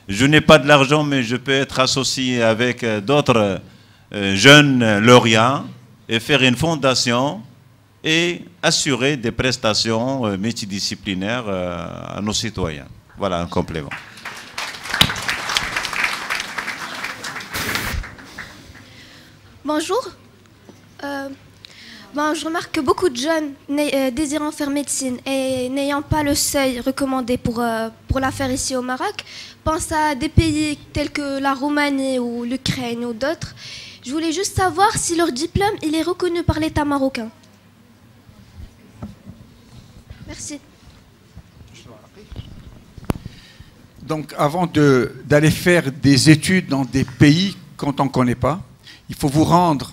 Je n'ai pas de l'argent, mais je peux être associé avec d'autres, si vous voulez, structures de l'État. Donc nous devrions, si vous voulez, réfléchir à cette dimension de prise en charge des patients et être en associé du département du ministère de la Santé et du département des CHU pour réfléchir pour la prise en charge de citoyens en tant que nous-mêmes citoyens dans notre pays. On ne doit pas, si vous voulez, toujours réfléchir à ce que le lauréat, la lauréate soit embauché par l'État. C'est une dimension très très limitée. Pensons à notre pays. Je suis diplômé, j'ai les compétences, j'ai un peu de je dirais de l'argent, mais je peux être associé avec d'autres jeunes lauréats et faire une fondation et assurer des prestations multidisciplinaires à nos citoyens. Voilà un complément. Bonjour. Je remarque que beaucoup de jeunes désirant faire médecine et n'ayant pas le seuil recommandé pour la faire ici au Maroc pensent à des pays tels que la Roumanie ou l'Ukraine ou d'autres. Je voulais juste savoir si leur diplôme il est reconnu par l'État marocain. Merci. Donc avant d'aller faire des études dans des pays quand on ne connaît pas, il faut vous rendre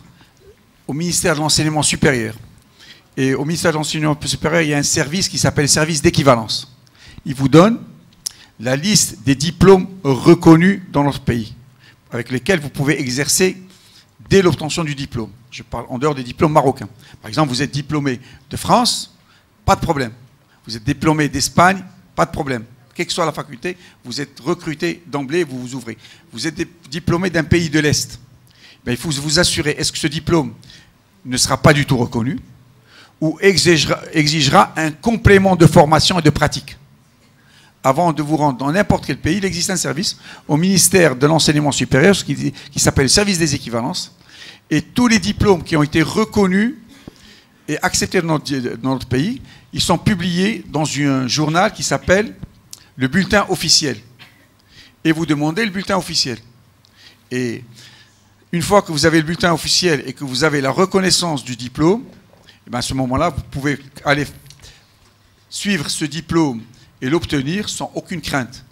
au ministère de l'Enseignement supérieur. Et au ministère de l'Enseignement supérieur, il y a un service qui s'appelle le service d'équivalence. Il vous donne la liste des diplômes reconnus dans notre pays, avec lesquels vous pouvez exercer dès l'obtention du diplôme. Je parle en dehors des diplômes marocains. Par exemple, vous êtes diplômé de France, pas de problème. Vous êtes diplômé d'Espagne, pas de problème. Quelle que soit la faculté, vous êtes recruté d'emblée, vous vous ouvrez. Vous êtes diplômé d'un pays de l'Est. Ben, il faut vous assurer, est-ce que ce diplôme ne sera pas du tout reconnu ou exigera un complément de formation et de pratique. Avant de vous rendre dans n'importe quel pays, il existe un service au ministère de l'Enseignement supérieur qui s'appelle le service des équivalences. Et tous les diplômes qui ont été reconnus et acceptés dans notre pays, ils sont publiés dans un journal qui s'appelle le bulletin officiel. Et vous demandez le bulletin officiel. Et une fois que vous avez le bulletin officiel et que vous avez la reconnaissance du diplôme, et bien à ce moment-là, vous pouvez aller suivre ce diplôme et l'obtenir sans aucune crainte.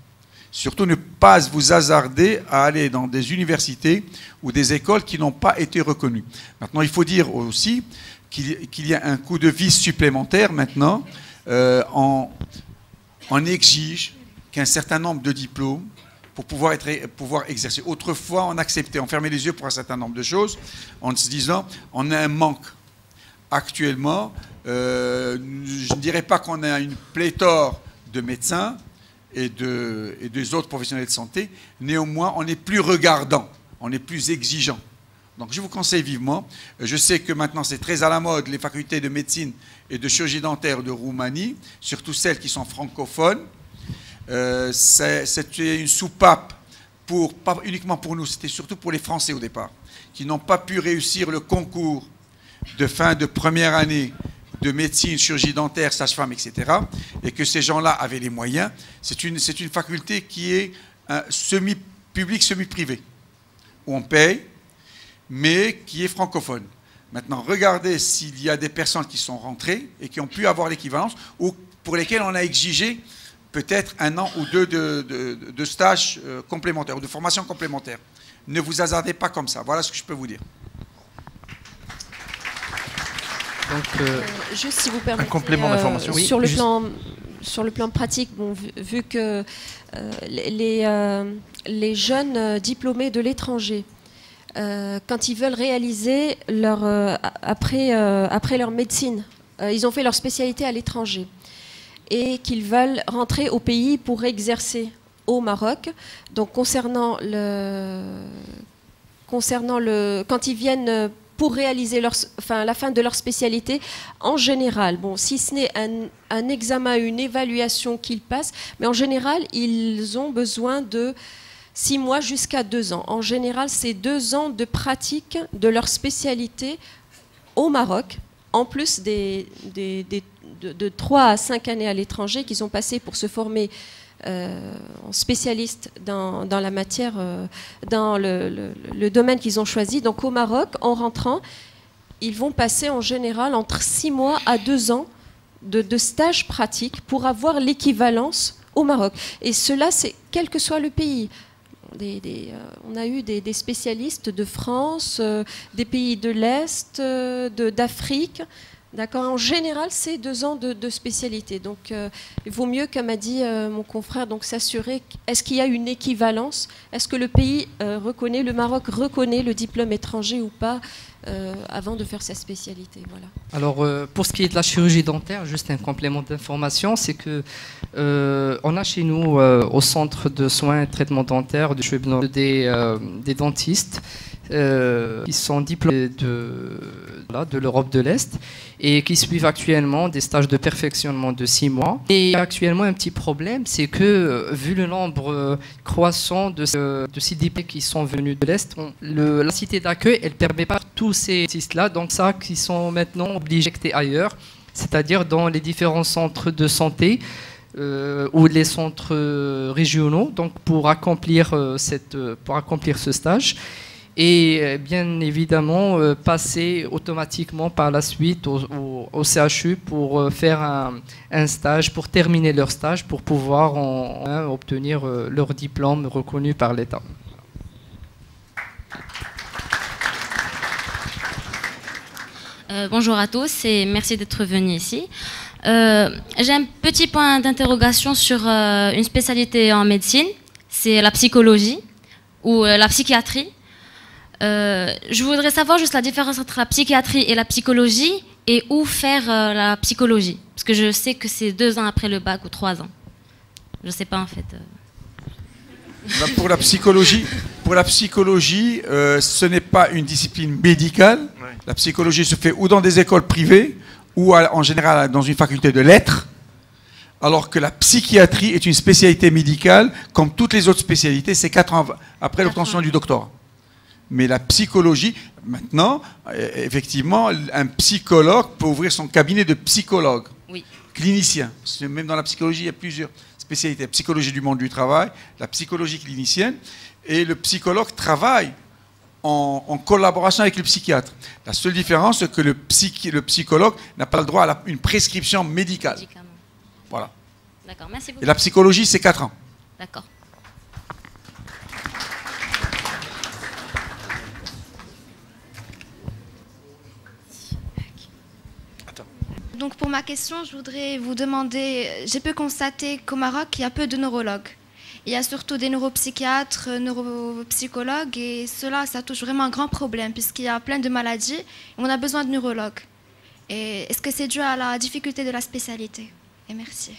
Surtout ne pas vous hasarder à aller dans des universités ou des écoles qui n'ont pas été reconnues. Maintenant, il faut dire aussi qu'il y a un coup de vis supplémentaire maintenant. On exige qu'un certain nombre de diplômes pour pouvoir exercer. Autrefois, on acceptait, on fermait les yeux pour un certain nombre de choses en se disant on a un manque. Actuellement, je ne dirais pas qu'on a une pléthore de médecins et des autres professionnels de santé. Néanmoins, on est plus regardant, on est plus exigeant. Donc je vous conseille vivement, je sais que maintenant c'est très à la mode, les facultés de médecine et de chirurgie dentaire de Roumanie, surtout celles qui sont francophones. C'était une soupape, pas uniquement pour nous, c'était surtout pour les Français au départ, qui n'ont pas pu réussir le concours de fin de première année de médecine, chirurgie dentaire, sage-femme, etc. Et que ces gens-là avaient les moyens. C'est une faculté qui est semi-publique, semi-privée, où on paye, mais qui est francophone. Maintenant, regardez s'il y a des personnes qui sont rentrées et qui ont pu avoir l'équivalence, ou pour lesquelles on a exigé peut-être 1 an ou 2 de stage complémentaire, ou de formation complémentaire. Ne vous hasardez pas comme ça. Voilà ce que je peux vous dire. Donc, juste si vous permettez, un complément d'information. Oui, sur le plan pratique, bon, vu que les jeunes diplômés de l'étranger, quand ils veulent réaliser après leur médecine, ils ont fait leur spécialité à l'étranger et qu'ils veulent rentrer au pays pour exercer au Maroc. Donc concernant quand ils viennent pour réaliser la fin de leur spécialité, en général, bon, si ce n'est un examen, une évaluation qu'ils passent, mais en général, ils ont besoin de 6 mois jusqu'à 2 ans. En général, c'est 2 ans de pratique de leur spécialité au Maroc, en plus de 3 à 5 années à l'étranger qu'ils ont passé pour se former en spécialiste dans la matière, dans le domaine qu'ils ont choisi. Donc au Maroc, en rentrant, ils vont passer en général entre 6 mois à 2 ans de stage pratique pour avoir l'équivalence au Maroc. Et cela, c'est quel que soit le pays. On a eu des spécialistes de France, des pays de l'Est, d'Afrique. D'accord. En général, c'est 2 ans de spécialité. Donc, il vaut mieux, comme a dit mon confrère, donc s'assurer est-ce qu'il y a une équivalence, est-ce que le pays reconnaît, le Maroc reconnaît le diplôme étranger ou pas, avant de faire sa spécialité. Voilà. Alors, pour ce qui est de la chirurgie dentaire, juste un complément d'information, c'est que on a chez nous, au centre de soins et traitement dentaire des dentistes qui sont diplômés de l'Europe de l'Est et qui suivent actuellement des stages de perfectionnement de 6 mois. Et actuellement, un petit problème, c'est que vu le nombre croissant de ces diplômés qui sont venus de l'Est, la cité d'accueil, elle ne permet pas tous ces artistes-là, donc ça, qui sont maintenant obligés d'être ailleurs, c'est-à-dire dans les différents centres de santé ou les centres régionaux, donc pour accomplir ce stage. Et bien évidemment passer automatiquement par la suite au CHU pour faire un stage, pour terminer leur stage, pour pouvoir obtenir leur diplôme reconnu par l'État. Bonjour à tous et merci d'être venus ici. J'ai un petit point d'interrogation sur une spécialité en médecine, c'est la psychologie ou la psychiatrie. Je voudrais savoir juste la différence entre la psychiatrie et la psychologie et où faire la psychologie. Parce que je sais que c'est 2 ans après le bac ou 3 ans. Je ne sais pas en fait. Pour la psychologie, ce n'est pas une discipline médicale. Ouais. La psychologie se fait ou dans des écoles privées ou en général dans une faculté de lettres. Alors que la psychiatrie est une spécialité médicale, comme toutes les autres spécialités, c'est 4 ans après l'obtention du doctorat. Mais la psychologie, maintenant, effectivement, un psychologue peut ouvrir son cabinet de psychologue, oui. Clinicien. Parce que même dans la psychologie, il y a plusieurs spécialités. La psychologie du monde du travail, la psychologie clinicienne, et le psychologue travaille en collaboration avec le psychiatre. La seule différence, c'est que le psychologue n'a pas le droit à une prescription médicale. Voilà. D'accord, merci beaucoup. Et la psychologie, c'est 4 ans. D'accord. Donc pour ma question, je voudrais vous demander, j'ai pu constater qu'au Maroc, il y a peu de neurologues. Il y a surtout des neuropsychiatres, neuropsychologues, et cela, ça touche vraiment un grand problème, puisqu'il y a plein de maladies, et on a besoin de neurologues. Et est-ce que c'est dû à la difficulté de la spécialité? Et merci.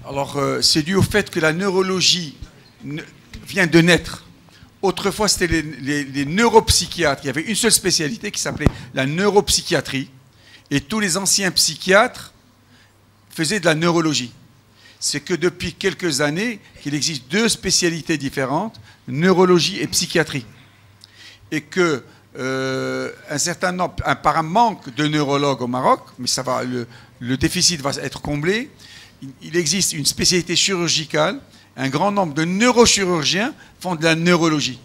Alors, c'est dû au fait que la neurologie vient de naître. Autrefois, c'était les neuropsychiatres. Il y avait une seule spécialité qui s'appelait la neuropsychiatrie. Et tous les anciens psychiatres faisaient de la neurologie. C'est que depuis quelques années qu'il existe 2 spécialités différentes, neurologie et psychiatrie. Et que par un manque de neurologues au Maroc, mais ça va, le déficit va être comblé, il existe une spécialité chirurgicale. Un grand nombre de neurochirurgiens font de la neurologie.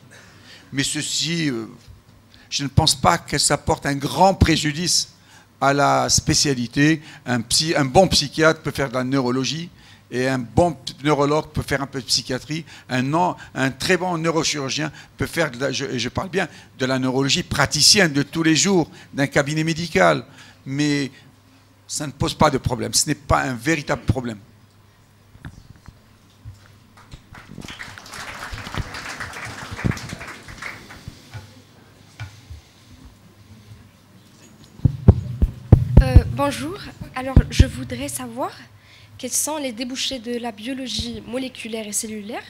Mais ceci, je ne pense pas que ça porte un grand préjudice à la spécialité. Un bon psychiatre peut faire de la neurologie et un bon neurologue peut faire un peu de psychiatrie. Un très bon neurochirurgien peut faire, je parle bien, de la neurologie praticienne de tous les jours, d'un cabinet médical. Mais ça ne pose pas de problème. Ce n'est pas un véritable problème. Bonjour, alors je voudrais savoir quels sont les débouchés de la biologie moléculaire et cellulaire.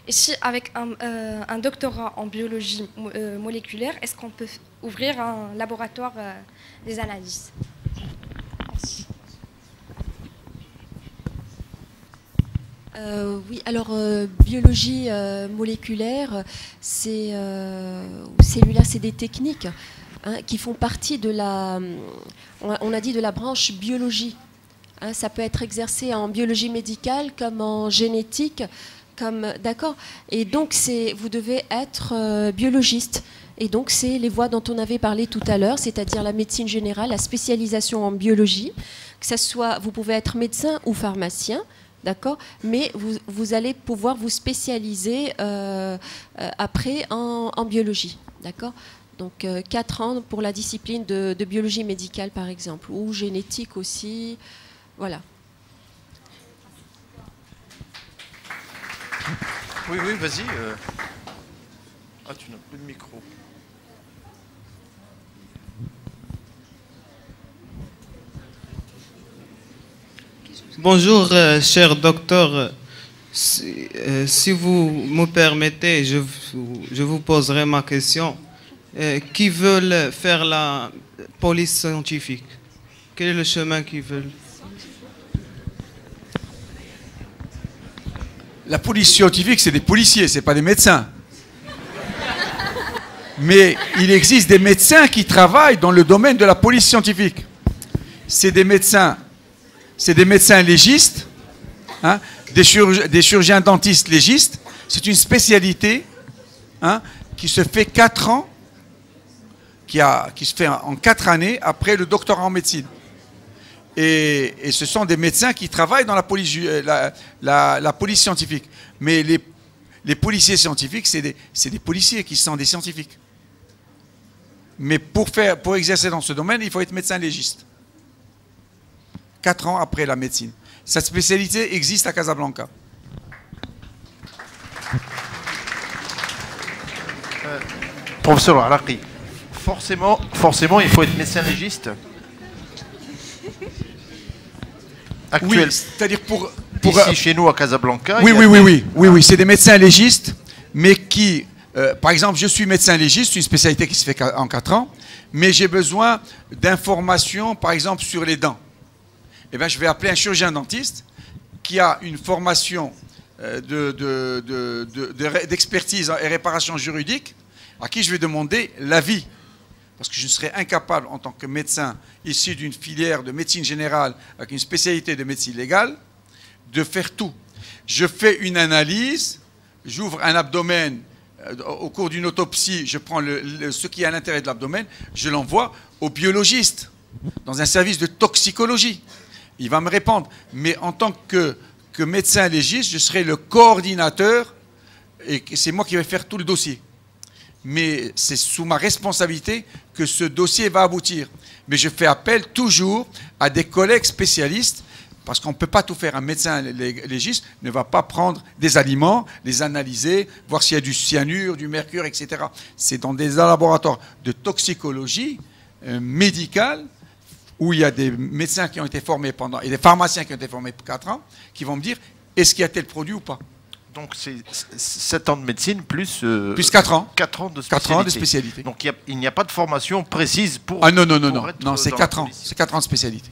Et si avec un doctorat en biologie moléculaire, est-ce qu'on peut ouvrir un laboratoire des analyses? Merci. Oui, alors biologie moléculaire, cellulaire, c'est des techniques qui font partie de on a dit de la branche biologie. Ça peut être exercé en biologie médicale comme en génétique, d'accord. Et donc vous devez être biologiste. Et donc c'est les voies dont on avait parlé tout à l'heure, c'est-à-dire la médecine générale, la spécialisation en biologie. Que ça soit, vous pouvez être médecin ou pharmacien. D'accord, mais vous allez pouvoir vous spécialiser après en biologie, d'accord. Donc 4 ans pour la discipline de biologie médicale par exemple, ou génétique aussi, voilà. Oui, vas-y. Ah, tu n'as plus de micro. Bonjour, cher docteur Si vous me permettez, je vous poserai ma question. Qui veulent faire la police scientifique? Quel est le chemin qu'ils veulent? La police scientifique, c'est des policiers, ce n'est pas des médecins. Mais il existe des médecins qui travaillent dans le domaine de la police scientifique. C'est des médecins légistes, hein, des chirurgiens dentistes légistes. C'est une spécialité, hein, qui se fait 4 ans, qui se fait en 4 années après le doctorat en médecine. Et ce sont des médecins qui travaillent dans la police scientifique. Mais les policiers scientifiques, c'est des policiers qui sont des scientifiques. Mais pour exercer dans ce domaine, il faut être médecin légiste. 4 ans après la médecine. Cette spécialité existe à Casablanca. Professeur Araki, forcément, il faut être médecin légiste. Actuel. Oui, c'est-à-dire pour ici, chez nous, à Casablanca. Oui, c'est des médecins légistes, mais qui, par exemple, je suis médecin légiste, une spécialité qui se fait en 4 ans, mais j'ai besoin d'informations, par exemple, sur les dents. Eh bien, je vais appeler un chirurgien dentiste qui a une formation d'expertise et réparation juridique, à qui je vais demander l'avis. Parce que je serais incapable, en tant que médecin issu d'une filière de médecine générale avec une spécialité de médecine légale, de faire tout. Je fais une analyse, j'ouvre un abdomen, au cours d'une autopsie, je prends ce qui est à l'intérieur de l'abdomen, je l'envoie au biologiste, dans un service de toxicologie. Il va me répondre. Mais en tant que médecin légiste, je serai le coordinateur et c'est moi qui vais faire tout le dossier. Mais c'est sous ma responsabilité que ce dossier va aboutir. Mais je fais appel toujours à des collègues spécialistes, parce qu'on ne peut pas tout faire. Un médecin légiste ne va pas prendre des aliments, les analyser, voir s'il y a du cyanure, du mercure, etc. C'est dans des laboratoires de toxicologie médicale, où il y a des médecins qui ont été formés et des pharmaciens qui ont été formés pour 4 ans, qui vont me dire, est-ce qu'il y a tel produit ou pas? Donc c'est 7 ans de médecine plus 4 ans. 4 ans de spécialité. 4 ans de spécialité. Donc il n'y a pas de formation précise pour... Ah non, c'est 4 ans. C'est 4 ans de spécialité.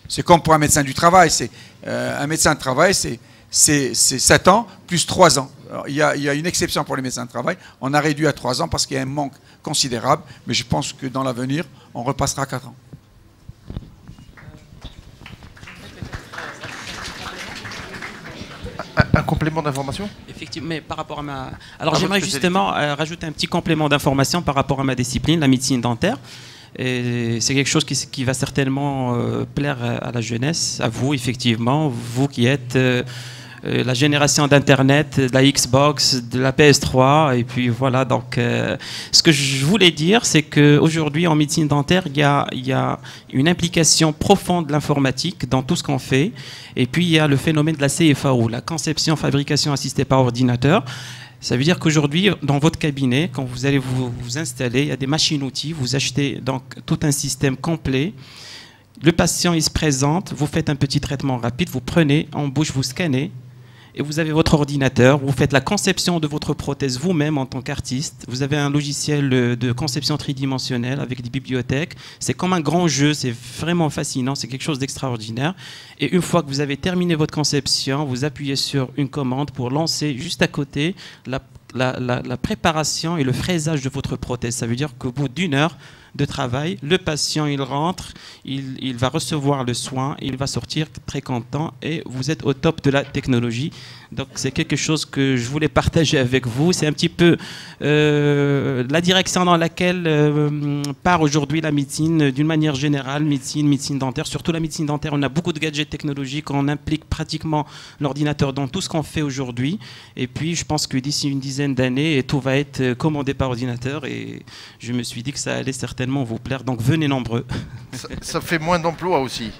C'est comme pour un médecin du travail. Un médecin de travail, c'est 7 ans plus 3 ans. Alors, il y a une exception pour les médecins de travail. On a réduit à 3 ans parce qu'il y a un manque considérable. Mais je pense que dans l'avenir, on repassera à 4 ans. Un complément d'information? Effectivement, mais par rapport à ma... Alors j'aimerais justement rajouter un petit complément d'information par rapport à ma discipline, la médecine dentaire. Et c'est quelque chose qui va certainement plaire à la jeunesse, à vous effectivement, vous qui êtes la génération d'Internet, de la Xbox, de la PS3, et puis voilà. Donc, ce que je voulais dire, c'est qu'aujourd'hui en médecine dentaire, il y a une implication profonde de l'informatique dans tout ce qu'on fait. Et puis il y a le phénomène de la CFAO, la conception, fabrication assistée par ordinateur. Ça veut dire qu'aujourd'hui, dans votre cabinet, quand vous allez vous installer, il y a des machines-outils, vous achetez donc tout un système complet. Le patient, il se présente, vous faites un petit traitement rapide, vous prenez en bouche, vous scannez, et vous avez votre ordinateur, vous faites la conception de votre prothèse vous-même en tant qu'artiste. Vous avez un logiciel de conception tridimensionnelle avec des bibliothèques. C'est comme un grand jeu, c'est vraiment fascinant, c'est quelque chose d'extraordinaire. Et une fois que vous avez terminé votre conception, vous appuyez sur une commande pour lancer juste à côté la préparation et le fraisage de votre prothèse. Ça veut dire qu'au bout d'1 heure de travail, le patient, il rentre, il va recevoir le soin, il va sortir très content et vous êtes au top de la technologie. Donc c'est quelque chose que je voulais partager avec vous. C'est un petit peu la direction dans laquelle part aujourd'hui la médecine d'une manière générale, médecine dentaire. Surtout la médecine dentaire, on a beaucoup de gadgets technologiques, on implique pratiquement l'ordinateur dans tout ce qu'on fait aujourd'hui. Et puis je pense que d'ici une dizaine d'années, tout va être commandé par ordinateur et je me suis dit que ça allait certainement vous plaire. Donc venez nombreux. Ça fait moins d'emplois aussi.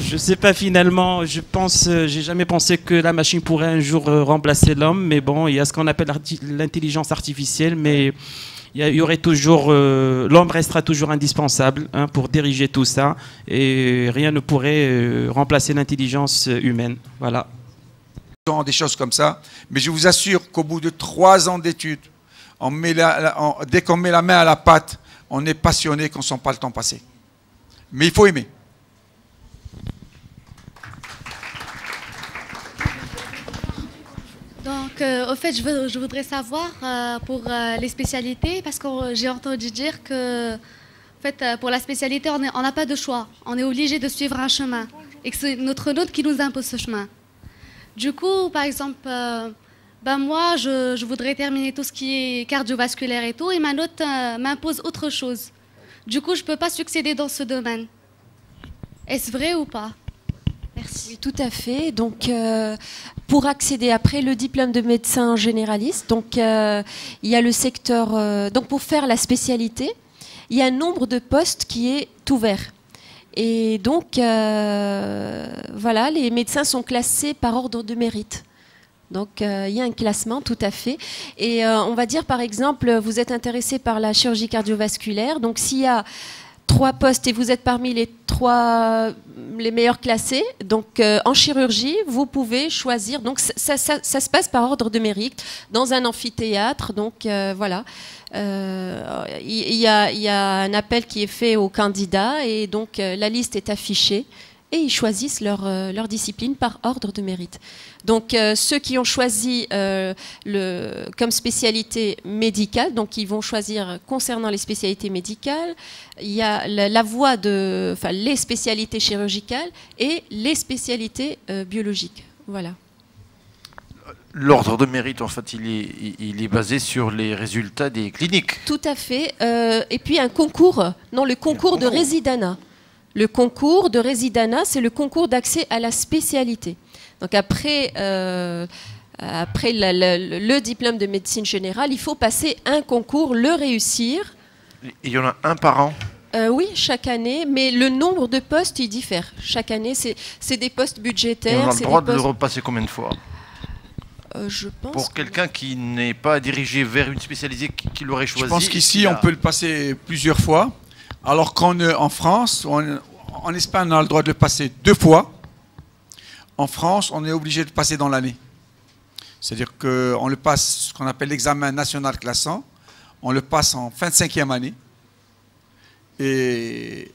Je sais pas finalement, j'ai jamais pensé que la machine pourrait un jour remplacer l'homme, mais bon, il y a ce qu'on appelle l'intelligence artificielle, mais il y aurait toujours, l'homme restera toujours indispensable pour diriger tout ça, et rien ne pourrait remplacer l'intelligence humaine. Voilà. des choses comme ça. Mais je vous assure qu'au bout de 3 ans d'études, dès qu'on met la main à la pâte, on est passionné, qu'on ne sent pas le temps passer. Mais il faut aimer. Donc, au fait, je voudrais savoir pour les spécialités, parce que j'ai entendu dire que, en fait, pour la spécialité, on n'a pas de choix. On est obligé de suivre un chemin, et que c'est notre note qui nous impose ce chemin. Du coup, par exemple, moi, je voudrais terminer tout ce qui est cardiovasculaire et tout, et ma note m'impose autre chose. Du coup, je ne peux pas succéder dans ce domaine. Est-ce vrai ou pas? Merci. Oui, tout à fait. Donc, pour accéder après le diplôme de médecin généraliste, donc il y a le secteur. Donc, pour faire la spécialité, il y a un nombre de postes qui est ouvert. Et donc, voilà, les médecins sont classés par ordre de mérite. Donc, il y a un classement, tout à fait. Et on va dire, par exemple, vous êtes intéressé par la chirurgie cardiovasculaire. Donc, s'il y a 3 postes et vous êtes parmi les 3 les meilleurs classés, donc en chirurgie, vous pouvez choisir. Donc, ça se passe par ordre de mérite dans un amphithéâtre. Donc, voilà. Il y a un appel qui est fait aux candidats et donc la liste est affichée. Et ils choisissent leur discipline par ordre de mérite. Donc ceux qui ont choisi comme spécialité médicale, donc ils vont choisir concernant les spécialités médicales, il y a les spécialités chirurgicales et les spécialités biologiques. Voilà. L'ordre de mérite, en fait, il est basé sur les résultats des cliniques. Tout à fait. Et puis un concours, le concours de résidana. Le concours de résidana, c'est le concours d'accès à la spécialité. Donc après le diplôme de médecine générale, il faut passer un concours, le réussir. Il y en a un par an? Oui, chaque année, mais le nombre de postes, il diffère. Chaque année, c'est des postes budgétaires. Et on a le droit de le repasser combien de fois? Je pense pour quelqu'un qui n'est pas dirigé vers une spécialité qu'il aurait choisi. Je pense qu'ici, on peut le passer plusieurs fois. Alors qu'en France, en Espagne, on a le droit de le passer 2 fois. En France, on est obligé de le passer dans l'année. C'est-à-dire qu'on le passe, ce qu'on appelle l'examen national classant, on le passe en fin de 5e année. Et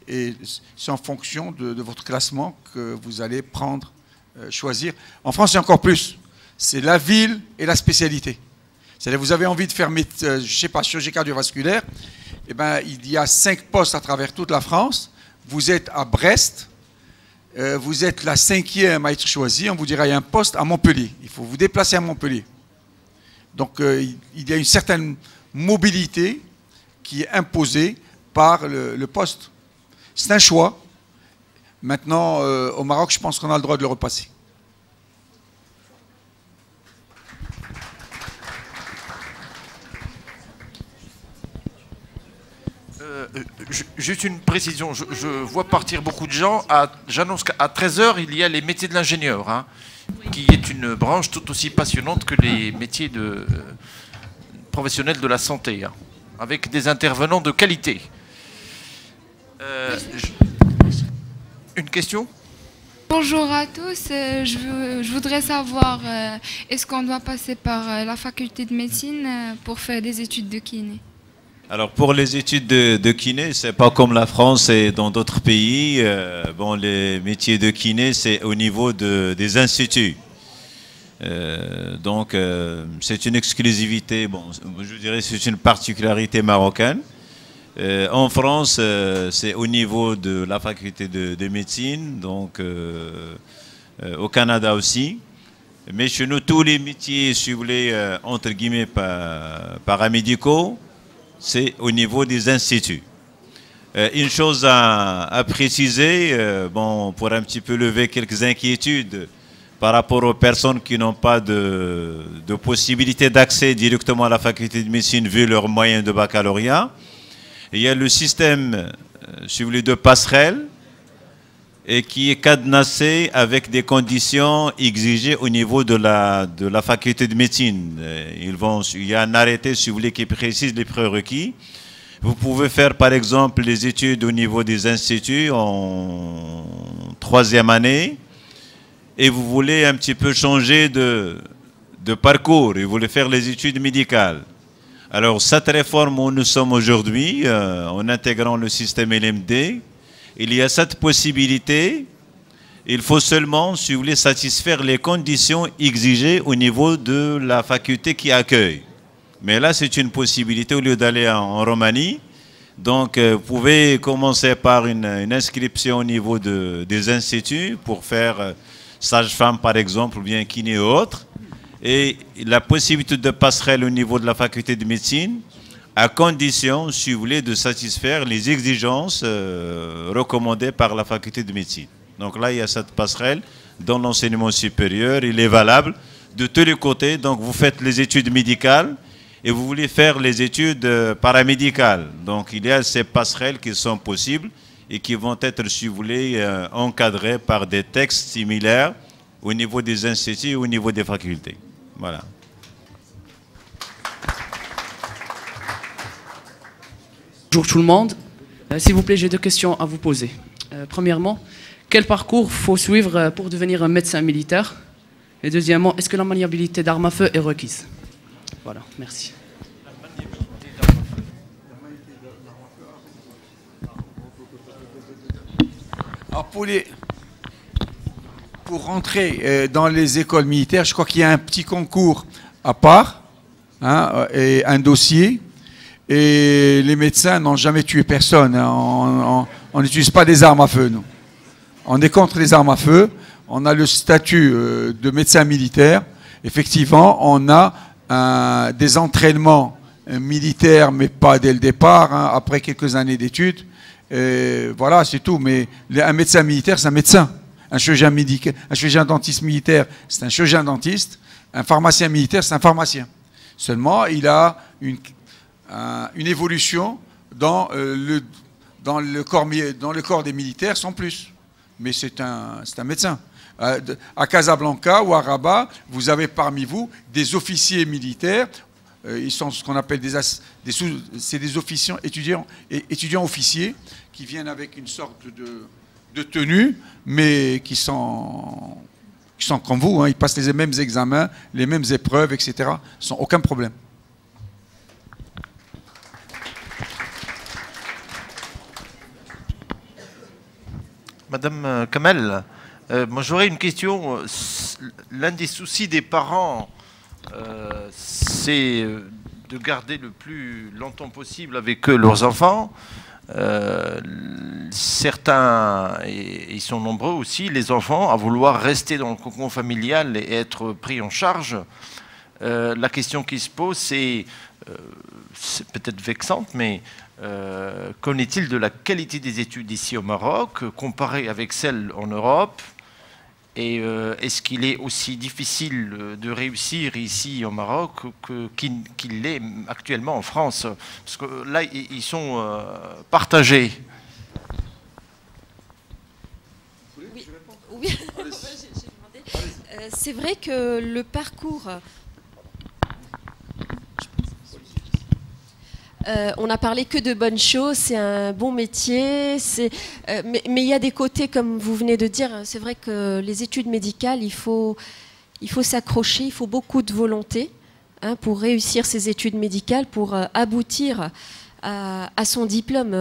c'est en fonction de votre classement que vous allez choisir. En France, c'est encore plus. C'est la ville et la spécialité. C'est-à-dire vous avez envie de faire, je sais pas, chirurgie cardiovasculaire, eh ben, il y a 5 postes à travers toute la France. Vous êtes à Brest, vous êtes la 5e à être choisi. On vous dira il y a un poste à Montpellier. Il faut vous déplacer à Montpellier. Donc il y a une certaine mobilité qui est imposée par le poste. C'est un choix. Maintenant, au Maroc, je pense qu'on a le droit de le repasser. Juste une précision, je vois partir beaucoup de gens. J'annonce qu'à 13h, il y a les métiers de l'ingénieur, hein, qui est une branche tout aussi passionnante que les métiers professionnels de la santé, hein, avec des intervenants de qualité. Une question? Bonjour à tous, je voudrais savoir, est-ce qu'on doit passer par la faculté de médecine pour faire des études de kiné? Alors pour les études de kiné, c'est pas comme la France et dans d'autres pays. Les métiers de kiné, c'est au niveau des instituts. Donc c'est une exclusivité, je dirais c'est une particularité marocaine. En France, c'est au niveau de la faculté de médecine, donc au Canada aussi. Mais chez nous, tous les métiers, si vous voulez, entre guillemets, paramédicaux, c'est au niveau des instituts. Une chose à préciser, pour un petit peu lever quelques inquiétudes par rapport aux personnes qui n'ont pas de possibilité d'accès directement à la faculté de médecine vu leurs moyens de baccalauréat. Il y a le système, si vous voulez, de passerelle et qui est cadenassé avec des conditions exigées au niveau de la faculté de médecine. Il y a un arrêté, si vous voulez, qui précise les prérequis. Vous pouvez faire, par exemple, les études au niveau des instituts en 3e année. et vous voulez un petit peu changer de parcours, et vous voulez faire les études médicales. Alors cette réforme où nous sommes aujourd'hui, en intégrant le système LMD, il y a cette possibilité. Il faut seulement, si vous voulez, satisfaire les conditions exigées au niveau de la faculté qui accueille. Mais là, c'est une possibilité au lieu d'aller en Roumanie. Donc, vous pouvez commencer par une inscription au niveau des instituts pour faire sage-femme, par exemple, ou bien kiné ou autre. Et la possibilité de passerelle au niveau de la faculté de médecine, à condition, si vous voulez, de satisfaire les exigences recommandées par la faculté de médecine. Donc là, il y a cette passerelle dans l'enseignement supérieur. Il est valable de tous les côtés. Donc vous faites les études médicales et vous voulez faire les études paramédicales. Donc il y a ces passerelles qui sont possibles et qui vont être, si vous voulez, encadrées par des textes similaires au niveau des instituts et au niveau des facultés. Voilà. Bonjour tout le monde. S'il vous plaît, j'ai deux questions à vous poser. Premièrement, quel parcours faut suivre pour devenir un médecin militaire? Et deuxièmement, est-ce que la maniabilité d'armes à feu est requise? Voilà, merci. Alors pour rentrer dans les écoles militaires, je crois qu'il y a un petit concours à part, hein, et un dossier. Et les médecins n'ont jamais tué personne. Hein. On n'utilise pas des armes à feu, nous. On est contre les armes à feu. On a le statut de médecin militaire. Effectivement, on a des entraînements militaires, mais pas dès le départ, hein, après quelques années d'études. Voilà, c'est tout. Mais un médecin militaire, c'est un médecin. Un chirurgien dentiste militaire, c'est un chirurgien dentiste. Un pharmacien militaire, c'est un pharmacien. Seulement, il a une évolution dans le corps des militaires, sans plus. Mais c'est un médecin. À Casablanca ou à Rabat, vous avez parmi vous des officiers militaires. Ils sont ce qu'on appelle des officiers étudiants officiers qui viennent avec une sorte de tenue, mais qui sont comme vous. Hein, ils passent les mêmes examens, les mêmes épreuves, etc. Sans aucun problème. Madame Kamel, moi j'aurais une question. L'un des soucis des parents, c'est de garder le plus longtemps possible avec eux leurs enfants. Certains, et ils sont nombreux aussi, les enfants, à vouloir rester dans le cocon familial et être pris en charge. La question qui se pose, c'est peut-être vexante, mais qu'en est-il de la qualité des études ici au Maroc, comparée avec celle en Europe? Et est-ce qu'il est aussi difficile de réussir ici au Maroc qu'il l'est actuellement en France? Parce que là, ils sont partagés. Oui. C'est vrai que le parcours... on n'a parlé que de bonnes choses, c'est un bon métier, mais il y a des côtés, comme vous venez de dire, c'est vrai que les études médicales, il faut s'accrocher, il faut beaucoup de volonté, hein, pour réussir ces études médicales, pour aboutir à son diplôme.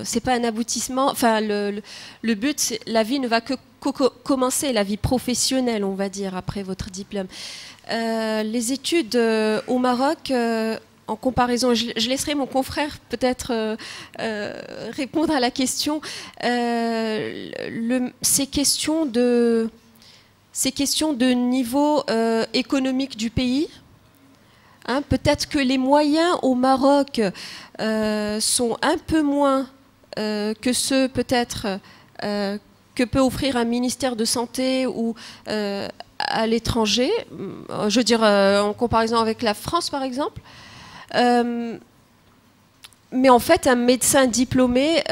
C'est pas un aboutissement, enfin le but, la vie ne va que commencer, la vie professionnelle, on va dire, après votre diplôme. Les études au Maroc... en comparaison, je laisserai mon confrère peut-être répondre à la question. Ces questions de niveau économique du pays, hein, peut-être que les moyens au Maroc sont un peu moins que ceux peut-être que peut offrir un ministère de santé ou à l'étranger. Je veux dire en comparaison avec la France par exemple. Mais en fait, un médecin diplômé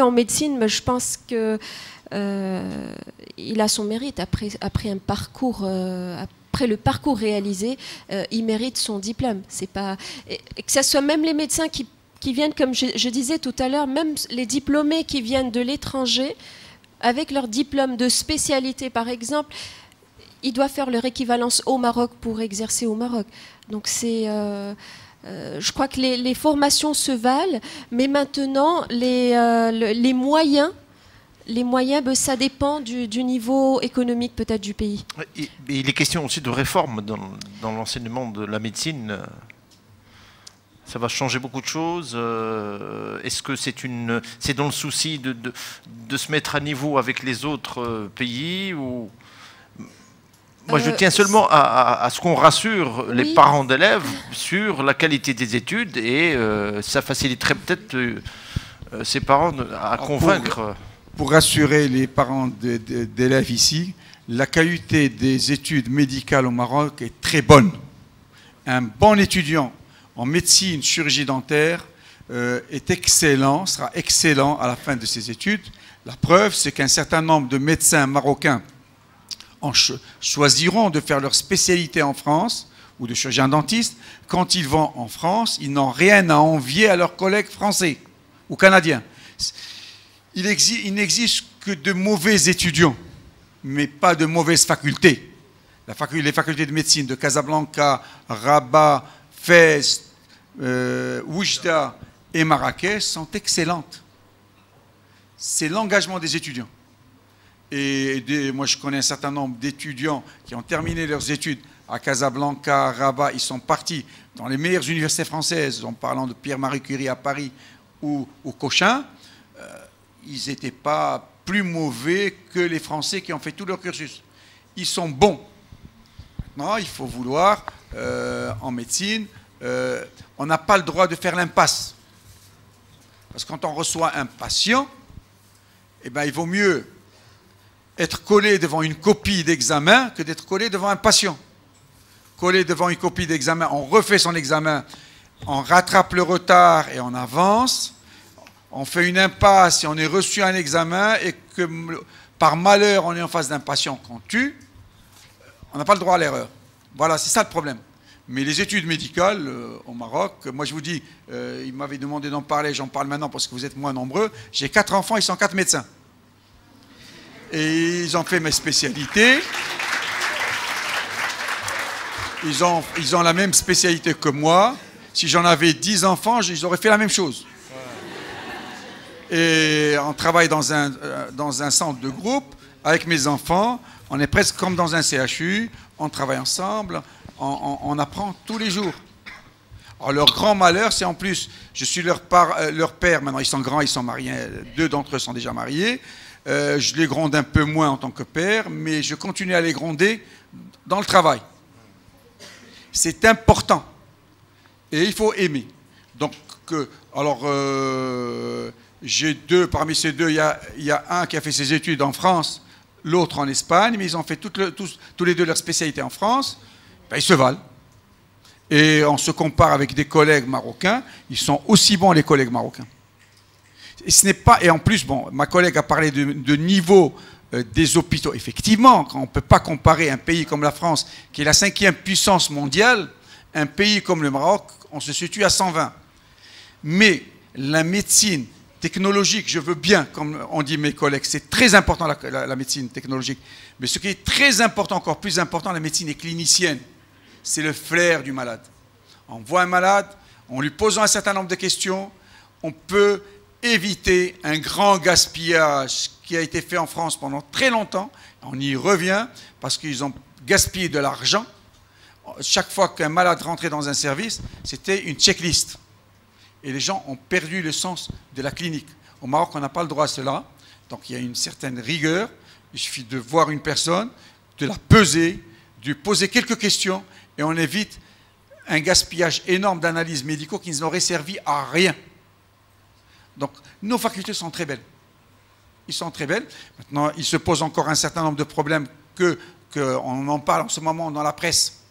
en médecine, je pense que il a son mérite après un parcours, après le parcours réalisé, il mérite son diplôme. C'est pas et que ce soit même les médecins qui viennent, comme je disais tout à l'heure, même les diplômés qui viennent de l'étranger. avec leur diplôme de spécialité, par exemple, ils doivent faire leur équivalence au Maroc pour exercer au Maroc. Donc je crois que les formations se valent, mais maintenant, les moyens, ça dépend du niveau économique peut-être du pays. Et il est question aussi de réforme dans l'enseignement de la médecine. Ça va changer beaucoup de choses. Est-ce que c'est dans le souci de se mettre à niveau avec les autres pays ou... Moi, je tiens seulement à ce qu'on rassure les parents d'élèves sur la qualité des études et ça faciliterait peut-être ces parents à convaincre. Pour rassurer les parents d'élèves ici, la qualité des études médicales au Maroc est très bonne. Un bon étudiant en médecine, chirurgie dentaire est excellent, sera excellent à la fin de ses études. La preuve, c'est qu'un certain nombre de médecins marocains choisiront de faire leur spécialité en France ou de chirurgien dentiste. Quand ils vont en France, ils n'ont rien à envier à leurs collègues français ou canadiens. Il n'existe que de mauvais étudiants, mais pas de mauvaises facultés. Les facultés de médecine de Casablanca, Rabat, Fès, Oujda et Marrakech sont excellentes. C'est l'engagement des étudiants. Et moi, je connais un certain nombre d'étudiants qui ont terminé leurs études à Casablanca, à Rabat. Ils sont partis dans les meilleures universités françaises, en parlant de Pierre-Marie Curie à Paris ou Cochin. Ils n'étaient pas plus mauvais que les Français qui ont fait tout leur cursus. Ils sont bons. Maintenant, il faut vouloir, en médecine, on n'a pas le droit de faire l'impasse. Parce que quand on reçoit un patient, eh ben, il vaut mieux être collé devant une copie d'examen que d'être collé devant un patient. Collé devant une copie d'examen, on refait son examen, on rattrape le retard et on avance. On fait une impasse et on est reçu un examen et que par malheur on est en face d'un patient qu'on tue, on n'a pas le droit à l'erreur. Voilà, c'est ça le problème. Mais les études médicales au Maroc, moi je vous dis, ils m'avaient demandé d'en parler, j'en parle maintenant parce que vous êtes moins nombreux. J'ai 4 enfants, ils sont 4 médecins. Et ils ont fait mes spécialités. Ils ont la même spécialité que moi. Si j'en avais 10 enfants, ils auraient fait la même chose. Et on travaille dans un centre de groupe avec mes enfants. On est presque comme dans un CHU. On travaille ensemble. On apprend tous les jours. Alors, leur grand malheur, c'est en plus, je suis leur père. Maintenant, ils sont grands, ils sont mariés. 2 d'entre eux sont déjà mariés. Je les gronde un peu moins en tant que père, mais je continue à les gronder dans le travail. C'est important. Et il faut aimer. Donc, j'ai 2, parmi ces 2, il y a un qui a fait ses études en France, l'autre en Espagne, mais ils ont fait tous les 2 leur spécialité en France. Ben, ils se valent. Et on se compare avec des collègues marocains, ils sont aussi bons les collègues marocains. Et ce n'est pas, et en plus, bon, ma collègue a parlé de niveau des hôpitaux. Effectivement, on ne peut pas comparer un pays comme la France, qui est la 5e puissance mondiale, un pays comme le Maroc, on se situe à 120. Mais la médecine technologique, je veux bien, comme on dit mes collègues, c'est très important la médecine technologique. Mais ce qui est très important, encore plus important, la médecine est clinicienne. C'est le flair du malade. On voit un malade, en lui posant un certain nombre de questions, on peut éviter un grand gaspillage qui a été fait en France pendant très longtemps. On y revient parce qu'ils ont gaspillé de l'argent. Chaque fois qu'un malade rentrait dans un service, c'était une checklist. Et les gens ont perdu le sens de la clinique. Au Maroc, on n'a pas le droit à cela. Donc il y a une certaine rigueur. Il suffit de voir une personne, de la peser, de lui poser quelques questions et on évite un gaspillage énorme d'analyses médicaux qui n'auraient servi à rien. Donc, nos facultés sont très belles. Ils sont très belles. Maintenant, il se pose encore un certain nombre de problèmes qu'on en parle en ce moment dans la presse.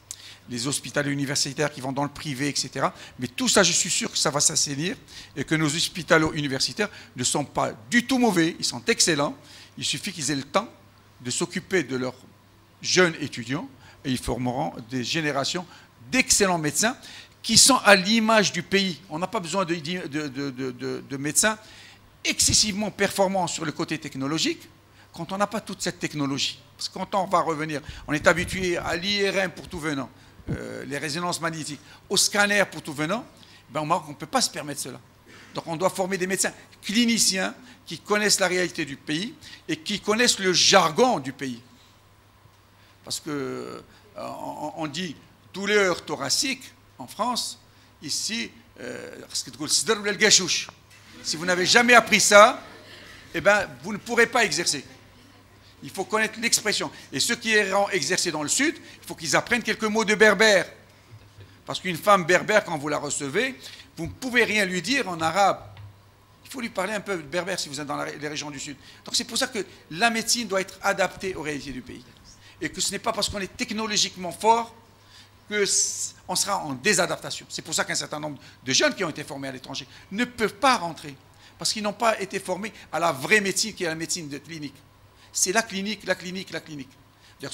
Les hospitaliers universitaires qui vont dans le privé, etc. Mais tout ça, je suis sûr que ça va s'assainir et que nos hospitaliers universitaires ne sont pas du tout mauvais. Ils sont excellents. Il suffit qu'ils aient le temps de s'occuper de leurs jeunes étudiants et ils formeront des générations d'excellents médecins qui sont à l'image du pays. On n'a pas besoin de médecins excessivement performants sur le côté technologique. quand on n'a pas toute cette technologie, parce que quand on va revenir, on est habitué à l'IRM pour tout venant, les résonances magnétiques, au scanner pour tout venant, ben au Maroc, on ne peut pas se permettre cela. Donc on doit former des médecins cliniciens qui connaissent la réalité du pays et qui connaissent le jargon du pays. Parce que on dit douleur thoracique en France, ici, si vous n'avez jamais appris ça, eh ben, vous ne pourrez pas exercer. Il faut connaître l'expression. Et ceux qui iront exercer dans le sud, il faut qu'ils apprennent quelques mots de berbère. Parce qu'une femme berbère, quand vous la recevez, vous ne pouvez rien lui dire en arabe. Il faut lui parler un peu de berbère si vous êtes dans les régions du sud. Donc c'est pour ça que la médecine doit être adaptée aux réalités du pays. Et que ce n'est pas parce qu'on est technologiquement fort qu'on sera en désadaptation. C'est pour ça qu'un certain nombre de jeunes qui ont été formés à l'étranger ne peuvent pas rentrer. Parce qu'ils n'ont pas été formés à la vraie médecine qui est la médecine de clinique. C'est la clinique, la clinique, la clinique.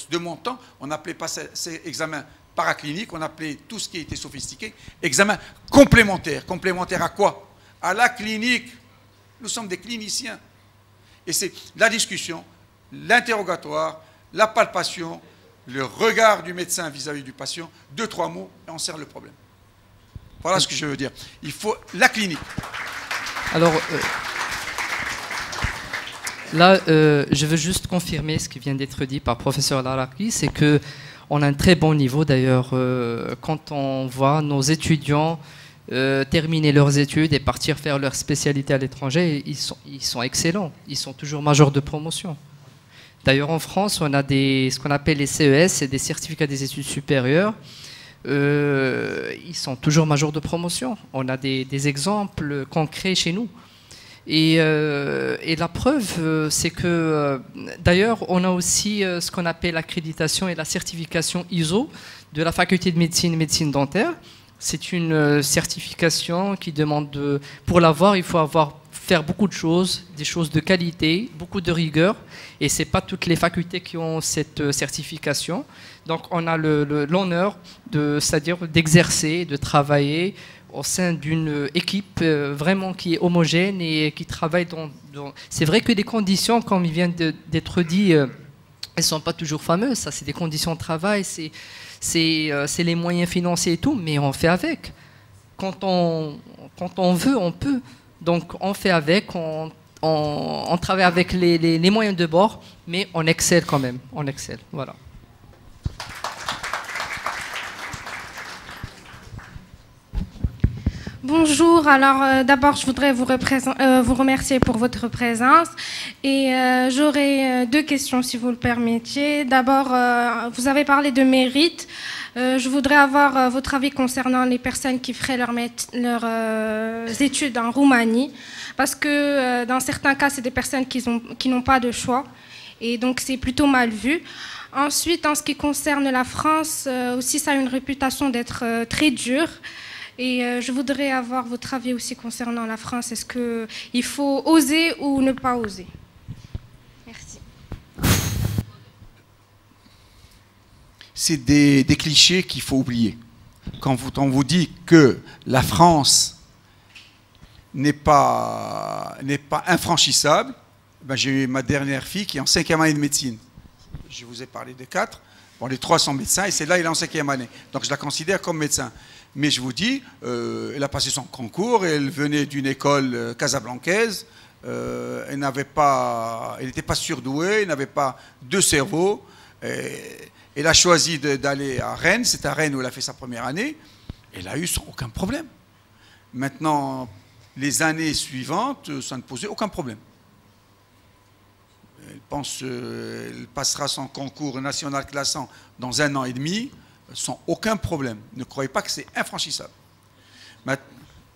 De mon temps, on n'appelait pas ces examens paracliniques, on appelait tout ce qui était sophistiqué examen complémentaire. Complémentaire à quoi? À la clinique. Nous sommes des cliniciens. Et c'est la discussion, l'interrogatoire, la palpation, le regard du médecin vis-à-vis du patient, 2-3 mots, et on serre le problème. Voilà ce que je veux dire. Il faut la clinique. Alors, là, je veux juste confirmer ce qui vient d'être dit par le professeur Laraki, c'est qu'on a un très bon niveau d'ailleurs quand on voit nos étudiants terminer leurs études et partir faire leur spécialité à l'étranger, ils sont excellents, ils sont toujours majors de promotion. D'ailleurs en France, on a ce qu'on appelle les CES, c'est des certificats des études supérieures. Ils sont toujours majors de promotion. On a des exemples concrets chez nous. Et la preuve, c'est que, d'ailleurs, on a aussi ce qu'on appelle l'accréditation et la certification ISO de la faculté de médecine et médecine dentaire. C'est une certification qui demande, pour l'avoir, il faut faire beaucoup de choses, des choses de qualité, beaucoup de rigueur. Et ce n'est pas toutes les facultés qui ont cette certification. Donc on a l'honneur c'est-à-dire d'exercer, de travailler au sein d'une équipe vraiment qui est homogène et qui travaille dans... C'est vrai que les conditions, comme il vient d'être dit, elles ne sont pas toujours fameuses. Ça, c'est des conditions de travail, c'est les moyens financiers et tout, mais on fait avec. Quand on veut, on peut. Donc on fait avec, on travaille avec les moyens de bord, mais on excelle quand même. On excelle, voilà. Bonjour, alors d'abord je voudrais vous remercier pour votre présence et j'aurais 2 questions si vous le permettiez. D'abord, vous avez parlé de mérite. Je voudrais avoir votre avis concernant les personnes qui feraient leurs études en Roumanie, parce que dans certains cas, c'est des personnes qui n'ont pas de choix, et donc c'est plutôt mal vu. Ensuite, en ce qui concerne la France, aussi ça a une réputation d'être très dur, et je voudrais avoir votre avis aussi concernant la France. Est-ce qu'il faut oser ou ne pas oser? Merci. C'est des clichés qu'il faut oublier. Quand on vous dit que la France n'est pas infranchissable, ben j'ai eu ma dernière fille qui est en 5e année de médecine. Je vous ai parlé de 4. Bon, les 3 sont médecins et celle-là, elle est en 5e année. Donc je la considère comme médecin. Mais je vous dis, elle a passé son concours, elle venait d'une école casablancaise, elle n'était pas surdouée, elle n'avait pas de cerveau. Elle a choisi d'aller à Rennes, c'est à Rennes où elle a fait sa première année, elle a eu sans aucun problème. Maintenant, les années suivantes, ça ne posait aucun problème. Elle passera son concours national classant dans 1 an et demi, sans aucun problème. Ne croyez pas que c'est infranchissable.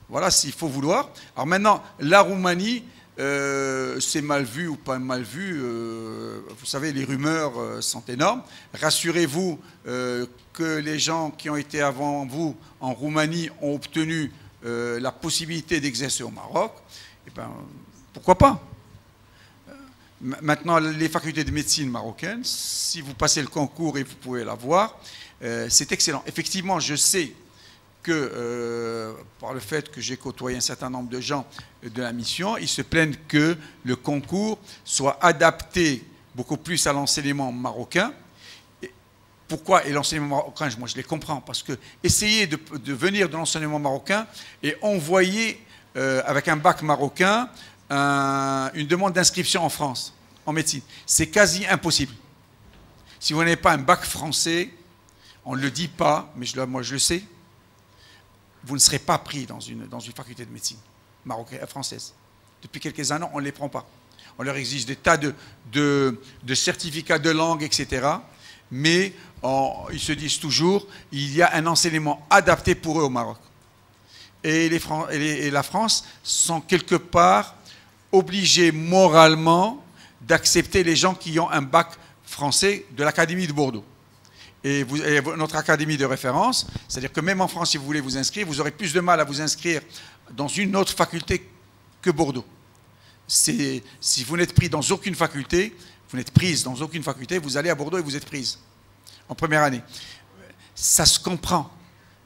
Voilà, s'il faut vouloir. Alors maintenant, la Roumanie, c'est mal vu ou pas mal vu. Vous savez, les rumeurs sont énormes. Rassurez-vous que les gens qui ont été avant vous en Roumanie ont obtenu la possibilité d'exercer au Maroc. Eh ben, pourquoi pas? Maintenant, les facultés de médecine marocaines, si vous passez le concours et vous pouvez l'avoir, c'est excellent. Effectivement, je sais que par le fait que j'ai côtoyé un certain nombre de gens de la mission, ils se plaignent que le concours soit adapté beaucoup plus à l'enseignement marocain. Pourquoi? Et l'enseignement marocain, moi je les comprends, parce que essayer de venir de l'enseignement marocain et envoyer avec un bac marocain une demande d'inscription en France, en médecine, c'est quasi impossible. Si vous n'avez pas un bac français, on ne le dit pas, mais moi je le sais, vous ne serez pas pris dans une faculté de médecine marocaine, française. Depuis quelques années, on ne les prend pas. On leur exige des tas de certificats de langue, etc. Mais ils se disent toujours, il y a un enseignement adapté pour eux au Maroc. Et la France sont quelque part obligés moralement d'accepter les gens qui ont un bac français de l'Académie de Bordeaux. Et notre académie de référence, c'est-à-dire que même en France, si vous voulez vous inscrire, vous aurez plus de mal à vous inscrire dans une autre faculté que Bordeaux. Si vous n'êtes pris dans aucune faculté, vous n'êtes prise dans aucune faculté, vous allez à Bordeaux et vous êtes prise en première année. Ça se comprend.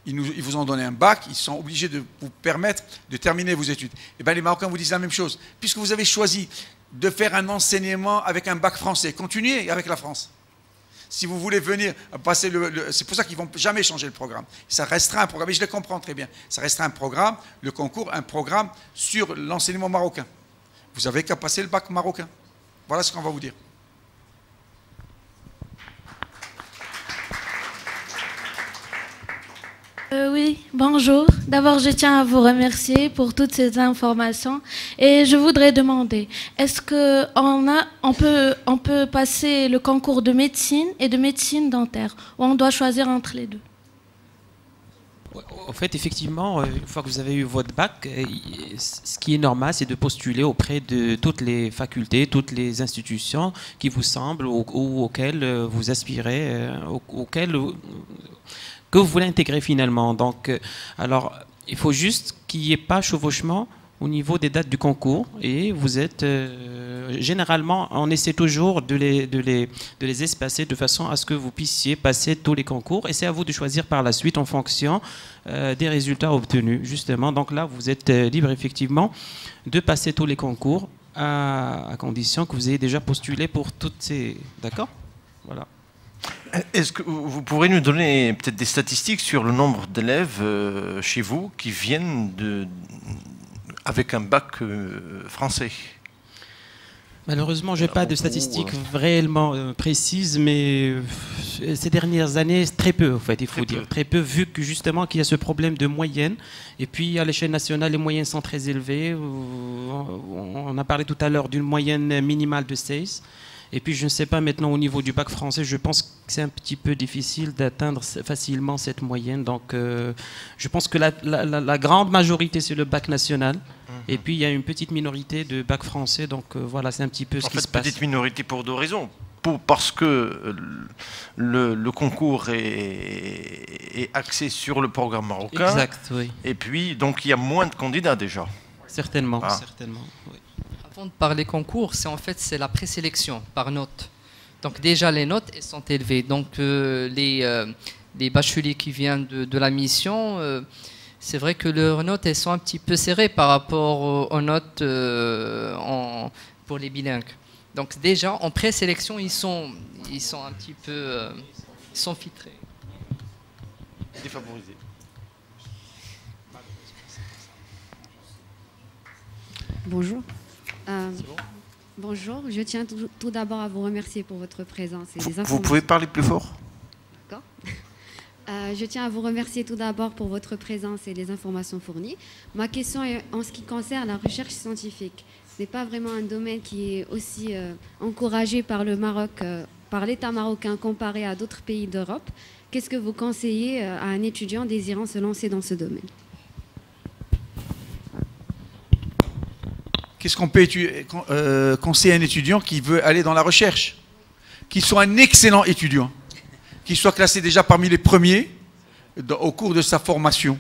Ils vous ont donné un bac, ils sont obligés de vous permettre de terminer vos études. Et bien les Marocains vous disent la même chose. Puisque vous avez choisi de faire un enseignement avec un bac français, continuez avec la France. Si vous voulez venir passer c'est pour ça qu'ils ne vont jamais changer le programme. Ça restera un programme, et je le comprends très bien, ça restera un programme, le concours, un programme sur l'enseignement marocain. Vous n'avez qu'à passer le bac marocain. Voilà ce qu'on va vous dire. Oui, bonjour. D'abord, je tiens à vous remercier pour toutes ces informations et je voudrais demander, est-ce qu'on peut passer le concours de médecine et de médecine dentaire ou on doit choisir entre les deux? En fait, effectivement, une fois que vous avez eu votre bac, ce qui est normal, c'est de postuler auprès de toutes les facultés, toutes les institutions qui vous semblent ou auxquelles vous aspirez, que vous voulez intégrer finalement. Donc, alors, il faut juste qu'il n'y ait pas chevauchement au niveau des dates du concours. Et vous êtes, généralement, on essaie toujours de les espacer de façon à ce que vous puissiez passer tous les concours. Et c'est à vous de choisir par la suite en fonction des résultats obtenus, justement. Donc là, vous êtes libre, effectivement, de passer tous les concours à condition que vous ayez déjà postulé pour toutes ces... D'accord? Voilà. Est-ce que vous pourrez nous donner peut-être des statistiques sur le nombre d'élèves chez vous qui viennent avec un bac français? Malheureusement, je n'ai pas de statistiques réellement précises, mais ces dernières années, très peu, en fait, il faut dire. Très peu, vu que justement qu'il y a ce problème de moyenne. Et puis, à l'échelle nationale, les moyennes sont très élevées. On a parlé tout à l'heure d'une moyenne minimale de 16. Et puis, je ne sais pas maintenant au niveau du bac français, je pense que c'est un petit peu difficile d'atteindre facilement cette moyenne. Donc, je pense que la grande majorité, c'est le bac national. Et puis, il y a une petite minorité de bac français. Donc, voilà, c'est un petit peu ce qui se passe. Petite minorité pour deux raisons. Parce que le concours est axé sur le programme marocain. Exact, oui. Et puis, donc, il y a moins de candidats déjà. Certainement, certainement, oui. Avant de parler concours, c'est la présélection par notes. Donc déjà les notes elles sont élevées. Donc les bacheliers qui viennent de la mission, c'est vrai que leurs notes elles sont un petit peu serrées par rapport aux notes pour les bilingues. Donc déjà en présélection ils sont un petit peu ils sont filtrés. Défavorisés. Bonjour. Bonjour, je tiens tout d'abord à vous remercier pour votre présence et les informations. Vous pouvez parler plus fort? D'accord. Je tiens à vous remercier tout d'abord pour votre présence et les informations fournies. Ma question est en ce qui concerne la recherche scientifique. Ce n'est pas vraiment un domaine qui est aussi encouragé par le Maroc, par l'État marocain comparé à d'autres pays d'Europe. Qu'est-ce que vous conseillez à un étudiant désirant se lancer dans ce domaine? Qu'est-ce qu'on peut conseiller à un étudiant qui veut aller dans la recherche? Qu'il soit un excellent étudiant, qu'il soit classé déjà parmi les premiers au cours de sa formation.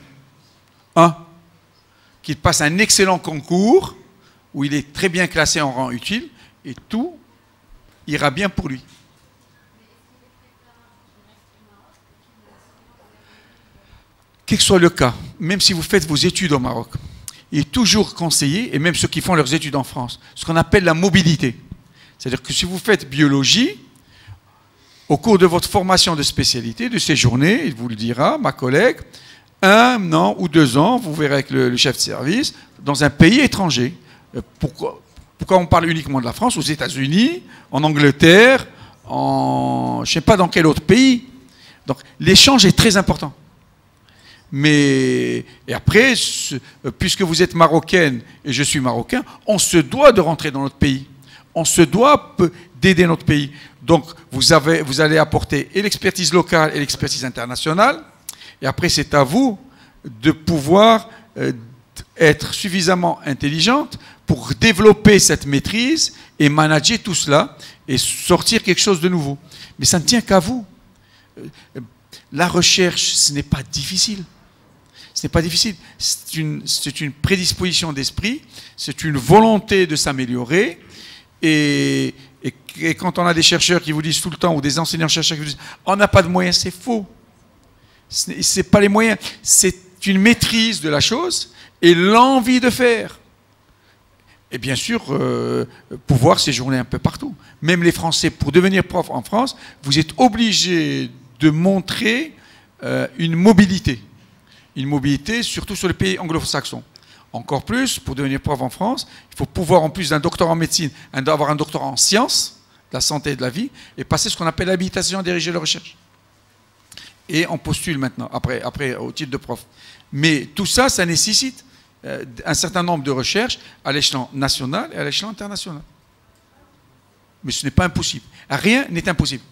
Qu'il passe un excellent concours où il est très bien classé en rang utile et tout ira bien pour lui. Quel que soit le cas, même si vous faites vos études au Maroc, il est toujours conseillé, et même ceux qui font leurs études en France, ce qu'on appelle la mobilité. C'est-à-dire que si vous faites biologie, au cours de votre formation de spécialité, de séjourner, il vous le dira, ma collègue, 1 an ou 2 ans, vous verrez avec le chef de service, dans un pays étranger. Pourquoi on parle uniquement de la France? Aux États-Unis, en Angleterre, je ne sais pas dans quel autre pays. Donc l'échange est très important. Et après, puisque vous êtes marocaine et je suis marocain, on se doit de rentrer dans notre pays. On se doit d'aider notre pays. Donc vous allez apporter et l'expertise locale et l'expertise internationale. Et après, c'est à vous de pouvoir être suffisamment intelligente pour développer cette maîtrise et manager tout cela et sortir quelque chose de nouveau. Mais ça ne tient qu'à vous. La recherche, ce n'est pas difficile. Ce n'est pas difficile. C'est une prédisposition d'esprit, c'est une volonté de s'améliorer. Et quand on a des chercheurs qui vous disent tout le temps, ou des enseignants-chercheurs qui vous disent « on n'a pas de moyens », c'est faux. Ce n'est pas les moyens, c'est une maîtrise de la chose et l'envie de faire. Et bien sûr, pouvoir séjourner un peu partout. Même les Français, pour devenir prof en France, vous êtes obligés de montrer une mobilité. Une mobilité, surtout sur les pays anglo-saxons. Encore plus, pour devenir prof en France, il faut pouvoir, en plus d'un doctorat en médecine, avoir un doctorat en sciences, de la santé et de la vie, et passer ce qu'on appelle l'habilitation à diriger la recherche. Et on postule maintenant, après au titre de prof. Mais tout ça, ça nécessite un certain nombre de recherches à l'échelon national et à l'échelon international. Mais ce n'est pas impossible. Rien n'est impossible.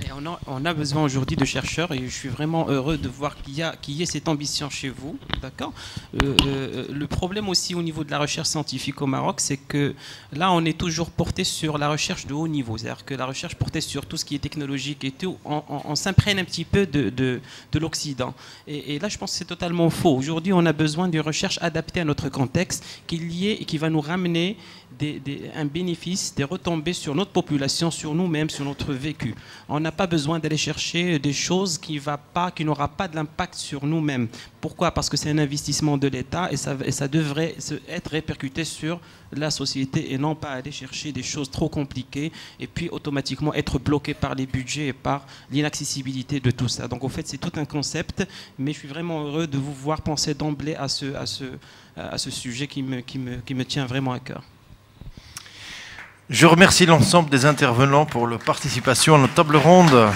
Et on a besoin aujourd'hui de chercheurs et je suis vraiment heureux de voir qu'il y ait cette ambition chez vous. D'accord. Le problème aussi au niveau de la recherche scientifique au Maroc, c'est que là, on est toujours porté sur la recherche de haut niveau. C'est-à-dire que la recherche portée sur tout ce qui est technologique et tout, on s'imprègne un petit peu de l'Occident. Et là, je pense que c'est totalement faux. Aujourd'hui, on a besoin d'une recherche adaptée à notre contexte, qui va nous ramener un bénéfice, des retombées sur notre population, sur nous-mêmes, sur notre vécu. On n'a pas besoin d'aller chercher des choses qui n'aura pas de l'impact sur nous-mêmes. Pourquoi? Parce que c'est un investissement de l'État et ça devrait être répercuté sur la société et non pas aller chercher des choses trop compliquées et puis automatiquement être bloqué par les budgets et par l'inaccessibilité de tout ça. Donc en fait, c'est tout un concept, mais je suis vraiment heureux de vous voir penser d'emblée à ce sujet qui me tient vraiment à cœur. Je remercie l'ensemble des intervenants pour leur participation à notre table ronde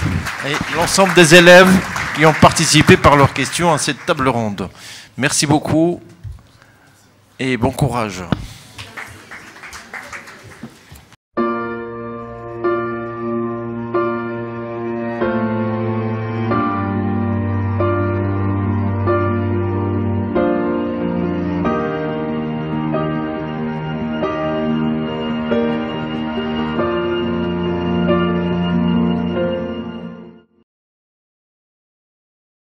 et l'ensemble des élèves qui ont participé par leurs questions à cette table ronde. Merci beaucoup et bon courage.